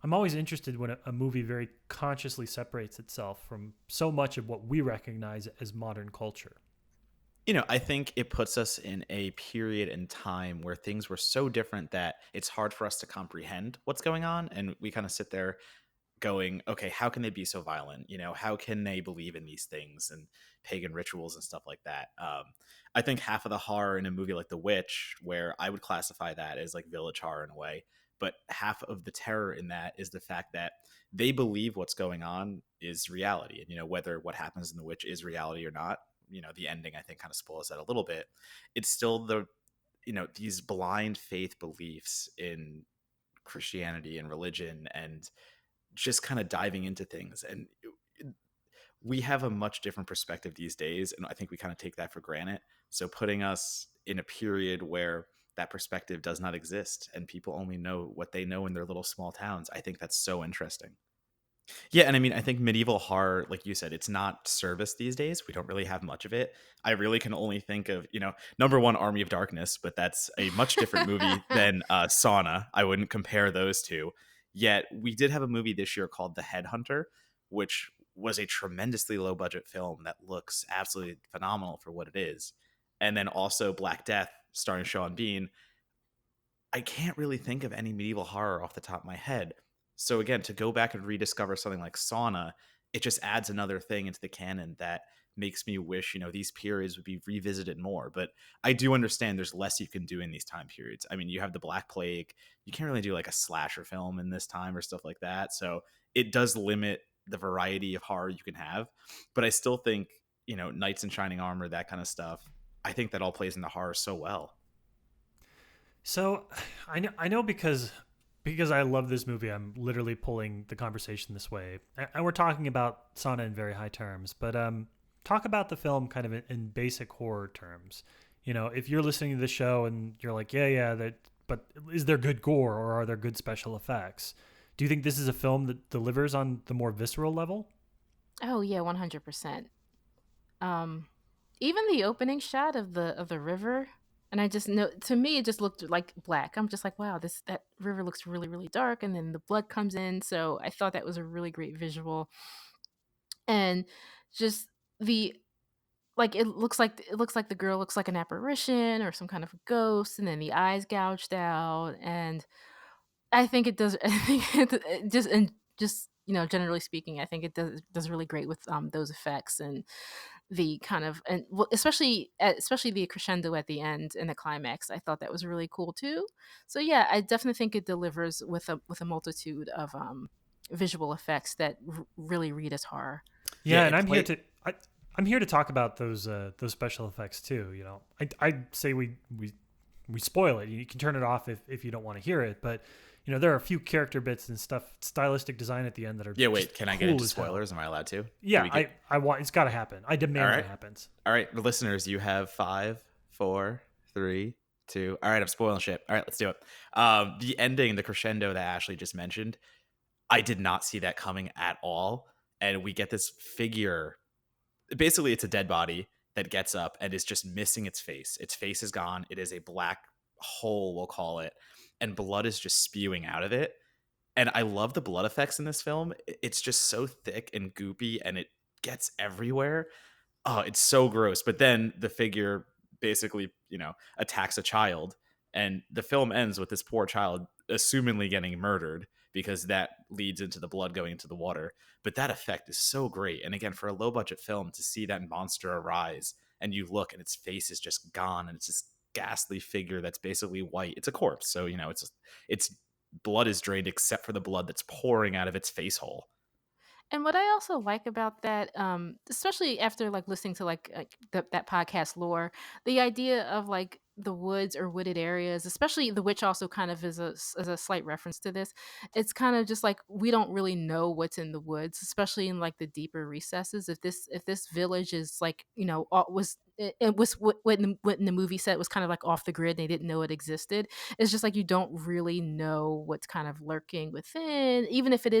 I'm always interested when a movie very consciously separates itself from so much of what we recognize as modern culture. I think it puts us in a period in time where things were so different that it's hard for us to comprehend what's going on. And we kind of sit there going, okay, how can they be so violent? How can they believe in these things and pagan rituals and stuff like that? I think half of the horror in a movie like The Witch, where I would classify that as like village horror in a way, but half of the terror in that is the fact that they believe what's going on is reality. And, whether what happens in The Witch is reality or not, the ending, I think, kind of spoils that a little bit. It's still these blind faith beliefs in Christianity and religion and just kind of diving into things. And we have a much different perspective these days, and I think we kind of take that for granted. So putting us in a period where that perspective does not exist and people only know what they know in their little small towns, I think that's so interesting. Yeah, and I mean, I think medieval horror, like you said, it's not service these days. We don't really have much of it. I really can only think of, number one, Army of Darkness, but that's a much different movie than Sauna. I wouldn't compare those two. Yet we did have a movie this year called The Headhunter, which was a tremendously low budget film that looks absolutely phenomenal for what it is. And then also Black Death, starring Sean Bean. I can't really think of any medieval horror off the top of my head. So again, to go back and rediscover something like Sauna, it just adds another thing into the canon that makes me wish, these periods would be revisited more. But I do understand there's less you can do in these time periods. I mean, you have the Black Plague. You can't really do like a slasher film in this time or stuff like that. So it does limit the variety of horror you can have. But I still think, Knights in Shining Armor, that kind of stuff, I think that all plays into horror so well. So I know because I love this movie, I'm literally pulling the conversation this way. And we're talking about Sauna in very high terms, but talk about the film kind of in basic horror terms. If you're listening to the show and you're like, yeah, that, but is there good gore or are there good special effects? Do you think this is a film that delivers on the more visceral level? Oh yeah, 100%. Um, Even the opening shot of the river, and I just know, to me it just looked like black. I'm just like, wow, this that river looks really really dark, and then the blood comes in. So I thought that was a really great visual, and just the like it looks like the girl looks like an apparition or some kind of a ghost, and then the eyes gouged out, and I think it does. I think it just and just generally speaking, I think it does really great with those effects and the kind of and well, especially the crescendo at the end and the climax. I thought that was really cool too. So yeah, I definitely think it delivers with a multitude of visual effects that really read as horror. Yeah, Yeah, and it I'm here play to I'm here to talk about those special effects too. I say we spoil it. You can turn it off if you don't want to hear it, but there are a few character bits and stuff, stylistic design at the end that are Yeah, just wait, can I get cool into as hell. spoilers? Am I allowed to? Do Yeah, we get I want it's got to happen. I All demand that right. it happens. All right, listeners, you have 5, 4, 3, 2. All right, I'm spoiling shit. All right, let's do it. The ending, the crescendo that Ashley just mentioned, I did not see that coming at all. And we get this figure. Basically, it's a dead body that gets up and is just missing its face. Its face is gone. It is a black hole, we'll call it, and blood is just spewing out of it. And I love the blood effects in this film. It's just so thick and goopy, and it gets everywhere. Oh, it's so gross. But then the figure basically, attacks a child, and the film ends with this poor child assumingly getting murdered because that leads into the blood going into the water. But that effect is so great. And again, for a low budget film, to see that monster arise and you look and its face is just gone and it's this ghastly figure that's basically white. It's a corpse. So, it's blood is drained except for the blood that's pouring out of its face hole. And what I also like about that, especially after like listening to that podcast lore, the idea of like the woods or wooded areas, especially The Witch also kind of is a slight reference to this. It's kind of just like we don't really know what's in the woods, especially in like the deeper recesses. If this village is like, was it was what in the movie set was kind of like off the grid, they didn't know it existed. It's just like you don't really know what's kind of lurking within, even if it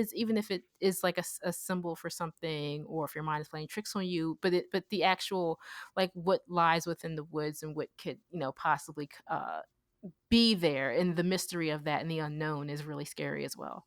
is like a symbol for something, or if your mind is playing tricks on you. But the actual, like, what lies within the woods and what could, possibly be there, and the mystery of that and the unknown is really scary as well.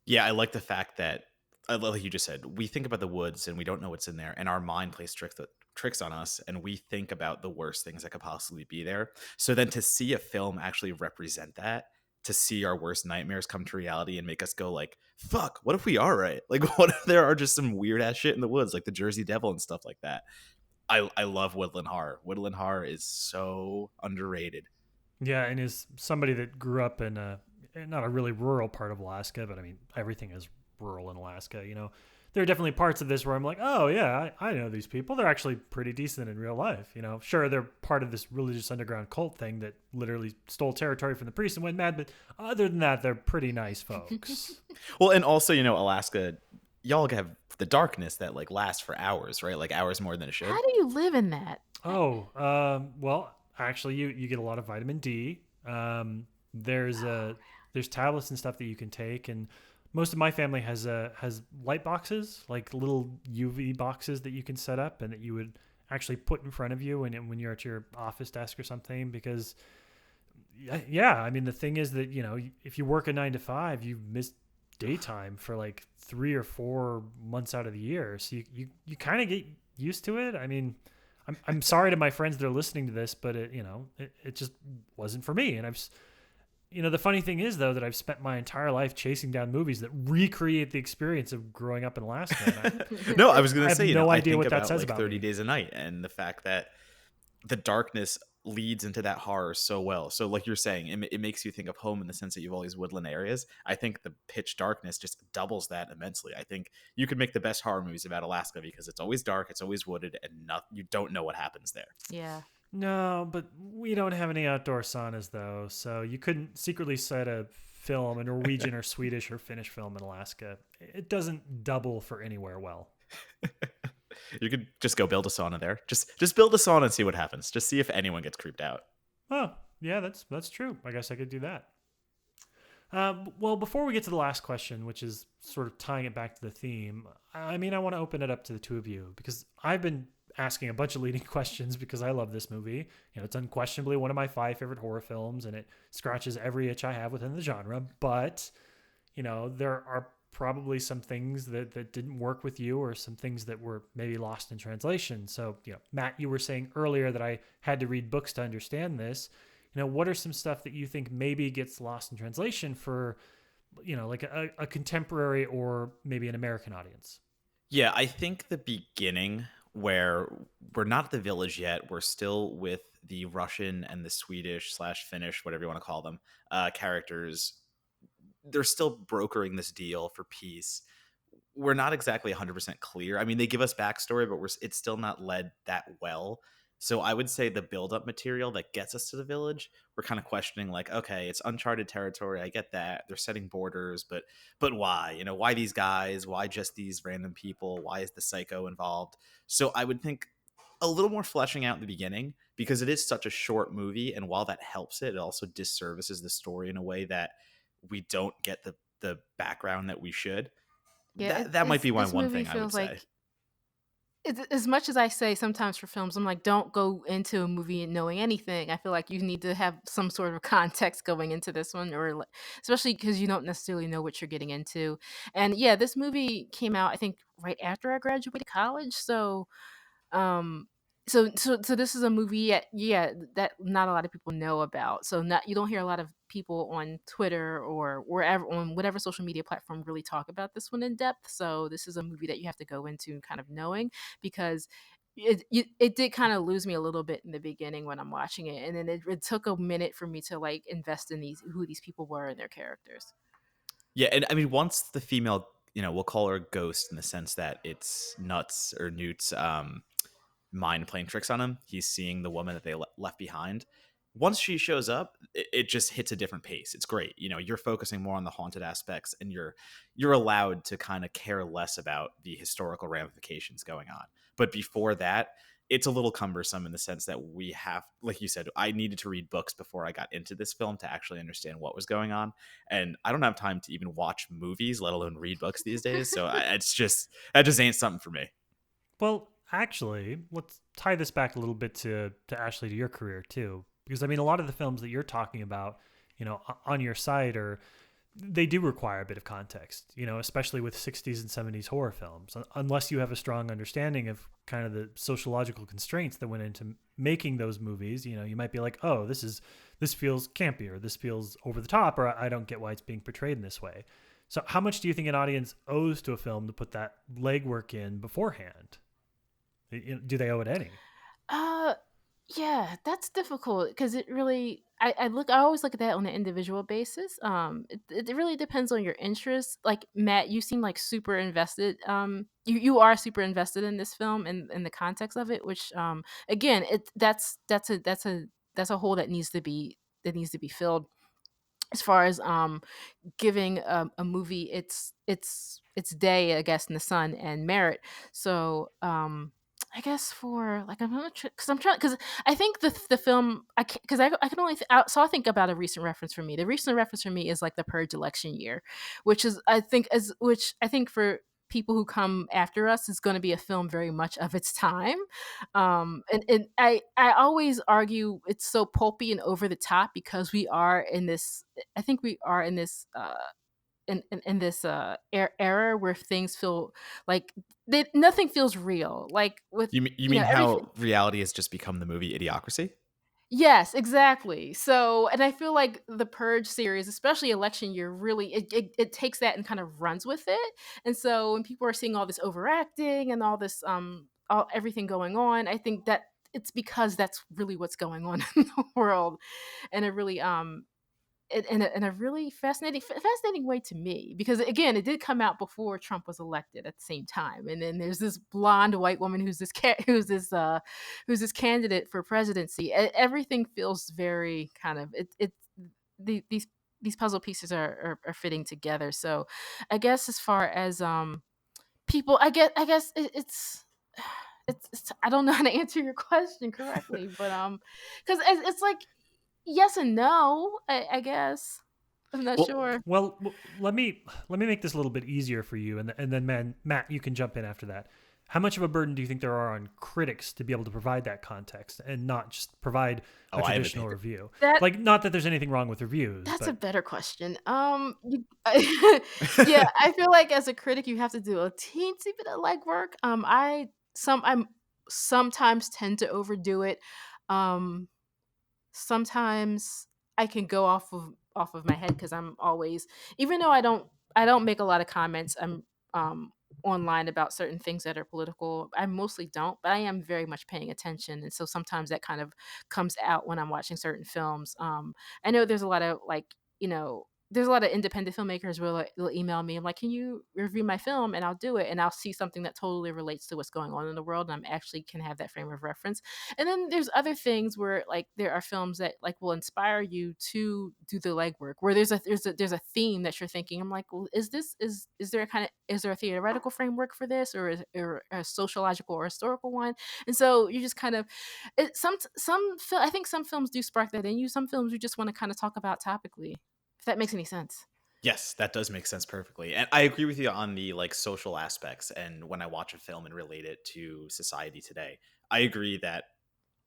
Yeah, I like the fact that, like you just said, we think about the woods and we don't know what's in there, and our mind plays tricks on us, and we think about the worst things that could possibly be there. So then to see a film actually represent that, to see our worst nightmares come to reality and make us go like, "Fuck, what if we are right? Like, what if there are just some weird ass shit in the woods, like the Jersey Devil and stuff like that?" I love woodland horror. Woodland horror is so underrated. Yeah, and as somebody that grew up in not a really rural part of Alaska, but I mean everything is rural in Alaska. There are definitely parts of this where I'm like, oh yeah, I know these people. They're actually pretty decent in real life. Sure they're part of this religious underground cult thing that literally stole territory from the priests and went mad, but other than that, they're pretty nice folks. Well, and also, Alaska, y'all have the darkness that like lasts for hours, right? Like hours more than it should. How do you live in that? Oh, well, actually, you get a lot of vitamin D. There's there's tablets and stuff that you can take, and most of my family has light boxes, like little UV boxes that you can set up and that you would actually put in front of you when you're at your office desk or something. Because yeah, I mean the thing is that if you work a 9 to 5, you miss daytime for like 3 or 4 months out of the year, so you kind of get used to it. I mean, I'm sorry to my friends that are listening to this, but it just wasn't for me. And the funny thing is though that I've spent my entire life chasing down movies that recreate the experience of growing up in Alaska. No, I was going I to have say, no I idea think what that about says like about 30 me. Days a Night and the fact that the darkness leads into that horror so well. So like you're saying, it makes you think of home in the sense that you have all these woodland areas. I think the pitch darkness just doubles that immensely. I think you could make the best horror movies about Alaska because it's always dark, it's always wooded, and you don't know what happens there. Yeah. No, but we don't have any outdoor saunas though, so you couldn't secretly set a film, a Norwegian or Swedish or Finnish film in Alaska. It doesn't double for anywhere well. You could just go build a sauna there. Just build a sauna and see what happens. Just see if anyone gets creeped out. Oh, yeah, that's true. I guess I could do that. Well, before we get to the last question, which is sort of tying it back to the theme, I mean, I want to open it up to the two of you because I've been asking a bunch of leading questions because I love this movie. It's unquestionably one of my 5 favorite horror films, and it scratches every itch I have within the genre. But, there are probably some things that didn't work with you, or some things that were maybe lost in translation. So, Matt, you were saying earlier that I had to read books to understand this. What are some stuff that you think maybe gets lost in translation for, like a contemporary or maybe an American audience? Yeah, I think the beginning where we're not at the village yet, we're still with the Russian and the Swedish / Finnish, whatever you want to call them, characters. They're still brokering this deal for peace. We're not exactly 100% clear. I mean, they give us backstory, but it's still not led that well. So I would say the build-up material that gets us to the village, we're kind of questioning, like, okay, it's uncharted territory. I get that they're setting borders, but why? Why these guys? Why just these random people? Why is the psycho involved? So I would think a little more fleshing out in the beginning, because it is such a short movie, and while that helps it also disservices the story in a way that we don't get the background that we should. Yeah, That might be this one movie thing I would feels say. like, as much as I say sometimes for films, I'm like, don't go into a movie knowing anything. I feel like you need to have some sort of context going into this one, or especially because you don't necessarily know what you're getting into. And yeah, this movie came out, I think, right after I graduated college. Um, so this is a movie, yeah, that not a lot of people know about. So not you don't hear a lot of people on Twitter or wherever, on whatever social media platform, really talk about this one in depth. So this is a movie that you have to go into kind of knowing, because it did kind of lose me a little bit in the beginning when I'm watching it, and then it took a minute for me to like invest in who these people were and their characters. Yeah, and I mean, once the female, we'll call her a ghost in the sense that it's Nuts or Newt's mind playing tricks on him. He's seeing the woman that they left behind. Once she shows up, it just hits a different pace. It's great. You're focusing more on the haunted aspects, and you're allowed to kind of care less about the historical ramifications going on. But before that, it's a little cumbersome in the sense that we have, like you said, I needed to read books before I got into this film to actually understand what was going on. And I don't have time to even watch movies, let alone read books these days. So that just ain't something for me. Well, actually, let's tie this back a little bit to Ashlee, to your career too, because I mean, a lot of the films that you're talking about, on your site they do require a bit of context, especially with 60s and 70s horror films. Unless you have a strong understanding of kind of the sociological constraints that went into making those movies, you might be like, oh, this feels campy, or this feels over the top, or I don't get why it's being portrayed in this way. So how much do you think an audience owes to a film to put that legwork in beforehand? Do they owe it any? Uh, yeah, that's difficult because it really. I always look at that on an individual basis. It really depends on your interests. Like Matt, you seem like super invested. You are super invested in this film and the context of it, which again, that's a hole that needs to be filled as far as giving a movie its day, I guess, in the sun and merit. So I guess for like I'm not because I think the film I can only so I think about a recent reference for me. The recent reference for me is like the Purge election year, which I think for people who come after us is going to be a film very much of its time. And I always argue it's so pulpy and over the top because we are in this I think we are in this in this era where things feel like nothing feels real. Like with You mean everything. how reality has just become the movie Idiocracy? Yes, exactly. So, and I feel like the Purge series, especially election year, really it takes that and kind of runs with it. And so when people are seeing all this overacting and all this everything going on, I think that it's because that's really what's going on in the world, and it really in a really fascinating way to me because again it did come out before Trump was elected at the same time, and then there's this blonde white woman who's this candidate for presidency. Everything feels very kind of these puzzle pieces are fitting together. So I guess as far as people, I guess it's I don't know how to answer your question correctly, but because it's like yes and no, I guess. I'm not Well, sure. Well, let me make this a little bit easier for you, and then Matt, you can jump in after that. How much of a burden do you think there are on critics to be able to provide that context and not just provide a I have a traditional bigger. review? That Like, not that there's anything wrong with reviews, that's a but better question. Yeah, I feel like as a critic, you have to do a teensy bit of legwork. I'm sometimes tend to overdo it. Um, Sometimes I can go off of my head because I'm always, even though I don't make a lot of comments. I'm um online about certain things that are political. I mostly don't, but I am very much paying attention, and so sometimes that kind of comes out when I'm watching certain films. I know there's a lot of there's a lot of independent filmmakers will email me. I'm like, can you review my film? And I'll do it, and I'll see something that totally relates to what's going on in the world, and I'm actually can have that frame of reference. And then there's other things where like there are films that like will inspire you to do the legwork. Where there's a theme that you're thinking. I'm like, well, is there a kind of is there a theoretical framework for this, or a sociological or historical one? And so you just kind of I think some films do spark that in you. Some films you just want to kind of talk about topically. If that makes any sense. Yes, that does make sense perfectly. And I agree with you on the like social aspects and when I watch a film and relate it to society today. I agree that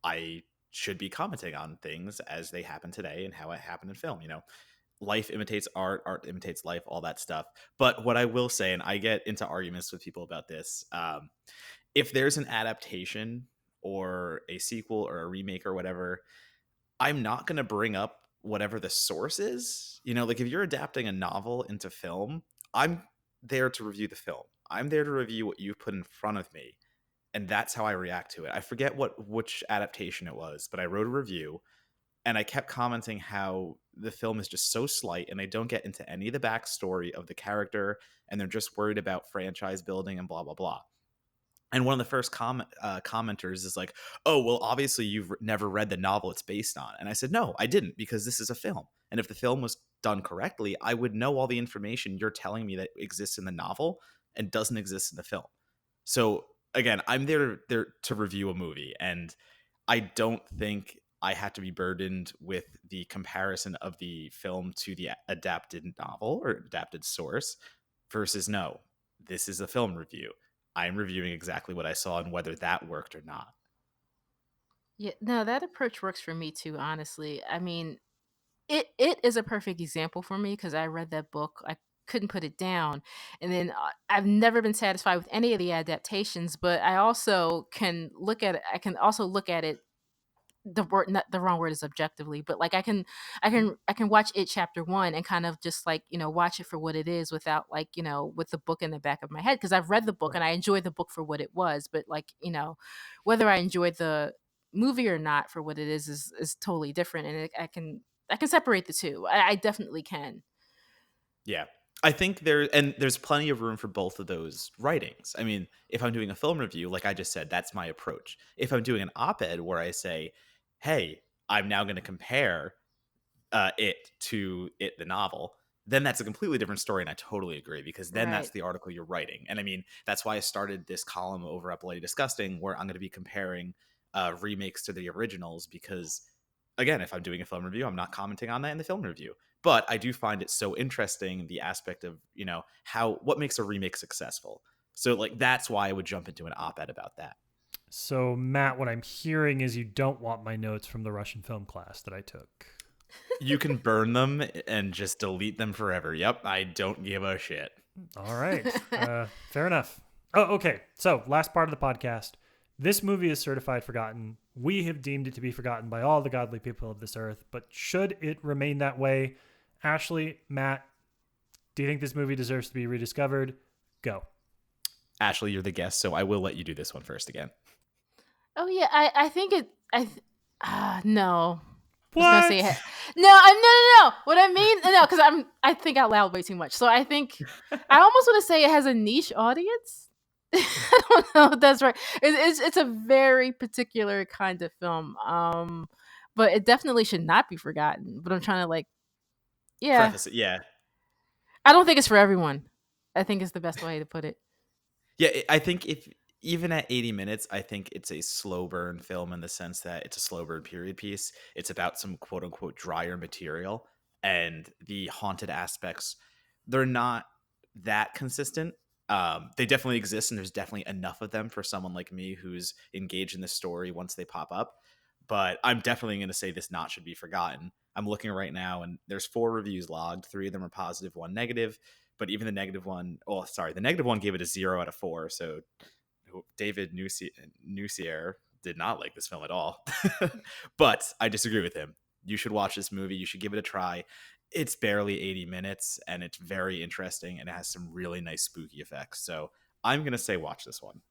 I should be commenting on things as they happen today and how it happened in film, Life imitates art, art imitates life, all that stuff. But what I will say, and I get into arguments with people about this, if there's an adaptation or a sequel or a remake or whatever, I'm not going to bring up whatever the source is. Like if you're adapting a novel into film, I'm there to review the film. I'm there to review what you put in front of me. And that's how I react to it. I forget which adaptation it was, but I wrote a review and I kept commenting how the film is just so slight and they don't get into any of the backstory of the character and they're just worried about franchise building and blah, blah, blah. And one of the first commenters is like, "Oh, well, obviously you've never read the novel it's based on." And I said, "No, I didn't, because this is a film. And if the film was done correctly, I would know all the information you're telling me that exists in the novel and doesn't exist in the film." So again, I'm there to review a movie, and I don't think I have to be burdened with the comparison of the film to the adapted novel or adapted source versus, no, this is a film review. I'm reviewing exactly what I saw and whether that worked or not. Yeah, no, that approach works for me too, honestly. I mean, it is a perfect example for me because I read that book. I couldn't put it down. And then I've never been satisfied with any of the adaptations, but I also can look at it. I can also look at it, the word, not the wrong word is objectively, but like I can watch it chapter 1 and kind of just like, watch it for what it is without like, with the book in the back of my head, because I've read the book and I enjoyed the book for what it was, but like, whether I enjoyed the movie or not for what it is totally different, and I can separate the two. I definitely can. Yeah. I think there's plenty of room for both of those writings. I mean, if I'm doing a film review, like I just said, that's my approach. If I'm doing an op-ed where I say, "Hey, I'm now going to compare it to it the novel," then that's a completely different story, and I totally agree, because then that's Right. the article you're writing. And I mean, that's why I started this column over at Bloody Disgusting, where I'm going to be comparing remakes to the originals, because again, if I'm doing a film review, I'm not commenting on that in the film review. But I do find it so interesting, the aspect of, how what makes a remake successful. So like that's why I would jump into an op-ed about that. So, Matt, what I'm hearing is you don't want my notes from the Russian film class that I took. You can burn them and just delete them forever. Yep, I don't give a shit. All right. Fair enough. Oh, okay. So, last part of the podcast. This movie is certified forgotten. We have deemed it to be forgotten by all the godly people of this earth, but should it remain that way? Ashlee, Matt, do you think this movie deserves to be rediscovered? Go. Ashlee, you're the guest, so I will let you do this one first again. Oh yeah, I think it. No. I was gonna What? say no. What I mean, no, because I think out loud way too much. So I think I almost want to say it has a niche audience. I don't know if that's right. It's a very particular kind of film. But it definitely should not be forgotten. But I'm trying to like, yeah, Preface it, yeah. I don't think it's for everyone. I think it's the best way to put it. Yeah, I think if even at 80 minutes, I think it's a slow burn film, in the sense that it's a slow burn period piece. It's about some quote unquote drier material, and the haunted aspects, they're not that consistent. They definitely exist, and there's definitely enough of them for someone like me who's engaged in the story once they pop up. But I'm definitely going to say this not should be forgotten. I'm looking right now, and there's 4 reviews logged. 3 of them are positive, 1 negative. But even the negative one, oh, sorry, the negative one gave it a 0 out of 4. So David Nusier did not like this film at all. But I disagree with him. You should watch this movie. You should give it a try. It's barely 80 minutes, and it's very interesting, and it has some really nice spooky effects. So I'm going to say watch this one.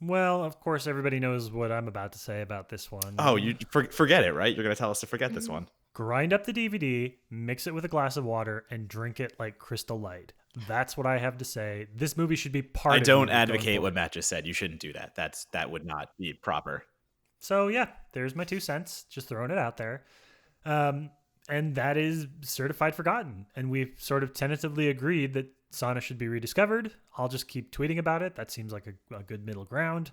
Well, of course, everybody knows what I'm about to say about this one. Oh, you forget it, right? You're going to tell us to forget this one. Grind up the DVD, mix it with a glass of water, and drink it like Crystal Light. That's what I have to say. This movie should be part I of it don't going advocate forward. what Matt just said. You shouldn't do that. That would not be proper. So, yeah, there's my 2 cents. Just throwing it out there. And that is certified forgotten. And we've sort of tentatively agreed that Sauna should be rediscovered. I'll just keep tweeting about it. That seems like a good middle ground.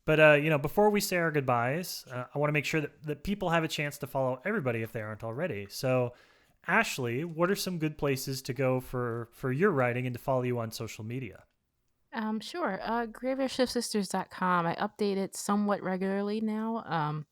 But, before we say our goodbyes, I want to make sure that people have a chance to follow everybody if they aren't already. So, Ashlee, what are some good places to go for your writing and to follow you on social media? Sure. GraveyardShiftSisters.com. I update it somewhat regularly now.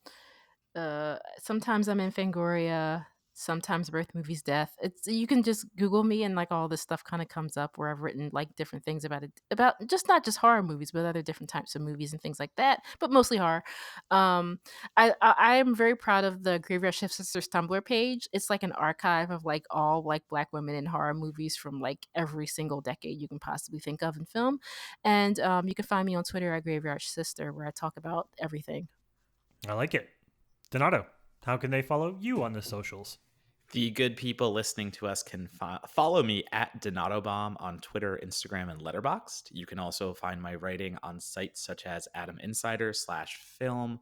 Sometimes I'm in Fangoria, sometimes Birth Movies Death. It's You can just Google me and like all this stuff kind of comes up where I've written like different things about it, about just not just horror movies, but other different types of movies and things like that, but mostly horror. Um, I am very proud of the Graveyard Shift Sisters Tumblr page. It's like an archive of like all like Black women in horror movies from like every single decade you can possibly think of in film. And you can find me on Twitter at Graveyard Sister, where I talk about everything. I like it. Donato, how can they follow you on the socials? The good people listening to us can follow me at DonatoBomb on Twitter, Instagram, and Letterboxd. You can also find my writing on sites such as Adam Insider /film,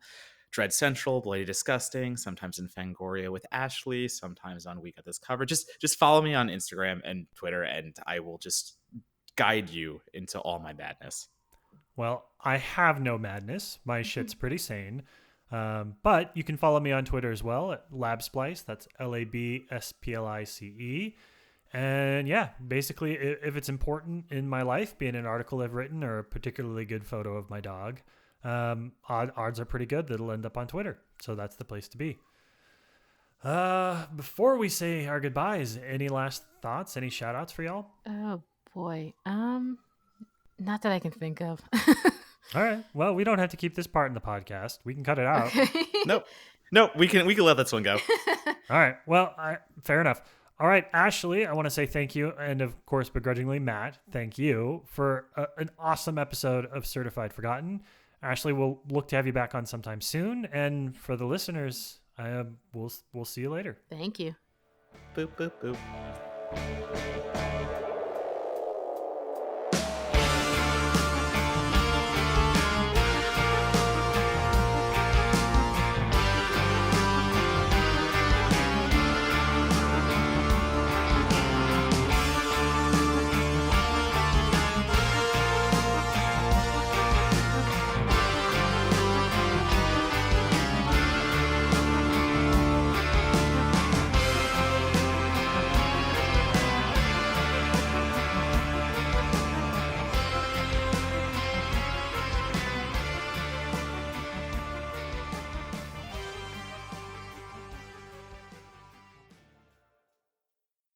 Dread Central, Bloody Disgusting, sometimes in Fangoria with Ashlee, sometimes on We Got This Cover. Just follow me on Instagram and Twitter, and I will just guide you into all my madness. Well, I have no madness. My shit's pretty sane. But you can follow me on Twitter as well at LabSplice. That's LABSPLICE. And yeah, basically, if it's important in my life, being an article I've written or a particularly good photo of my dog, odds are pretty good that it'll end up on Twitter. So that's the place to be. Before we say our goodbyes, any last thoughts? Any shout outs for y'all? Oh boy. Not that I can think of. All right. Well, we don't have to keep this part in the podcast. We can cut it out. Okay. Nope. We can let this one go. All right. Well, fair enough. All right, Ashlee, I want to say thank you. And of course, begrudgingly, Matt, thank you for an awesome episode of Certified Forgotten. Ashlee, we'll look to have you back on sometime soon. And for the listeners, we'll see you later. Thank you. Boop, boop, boop.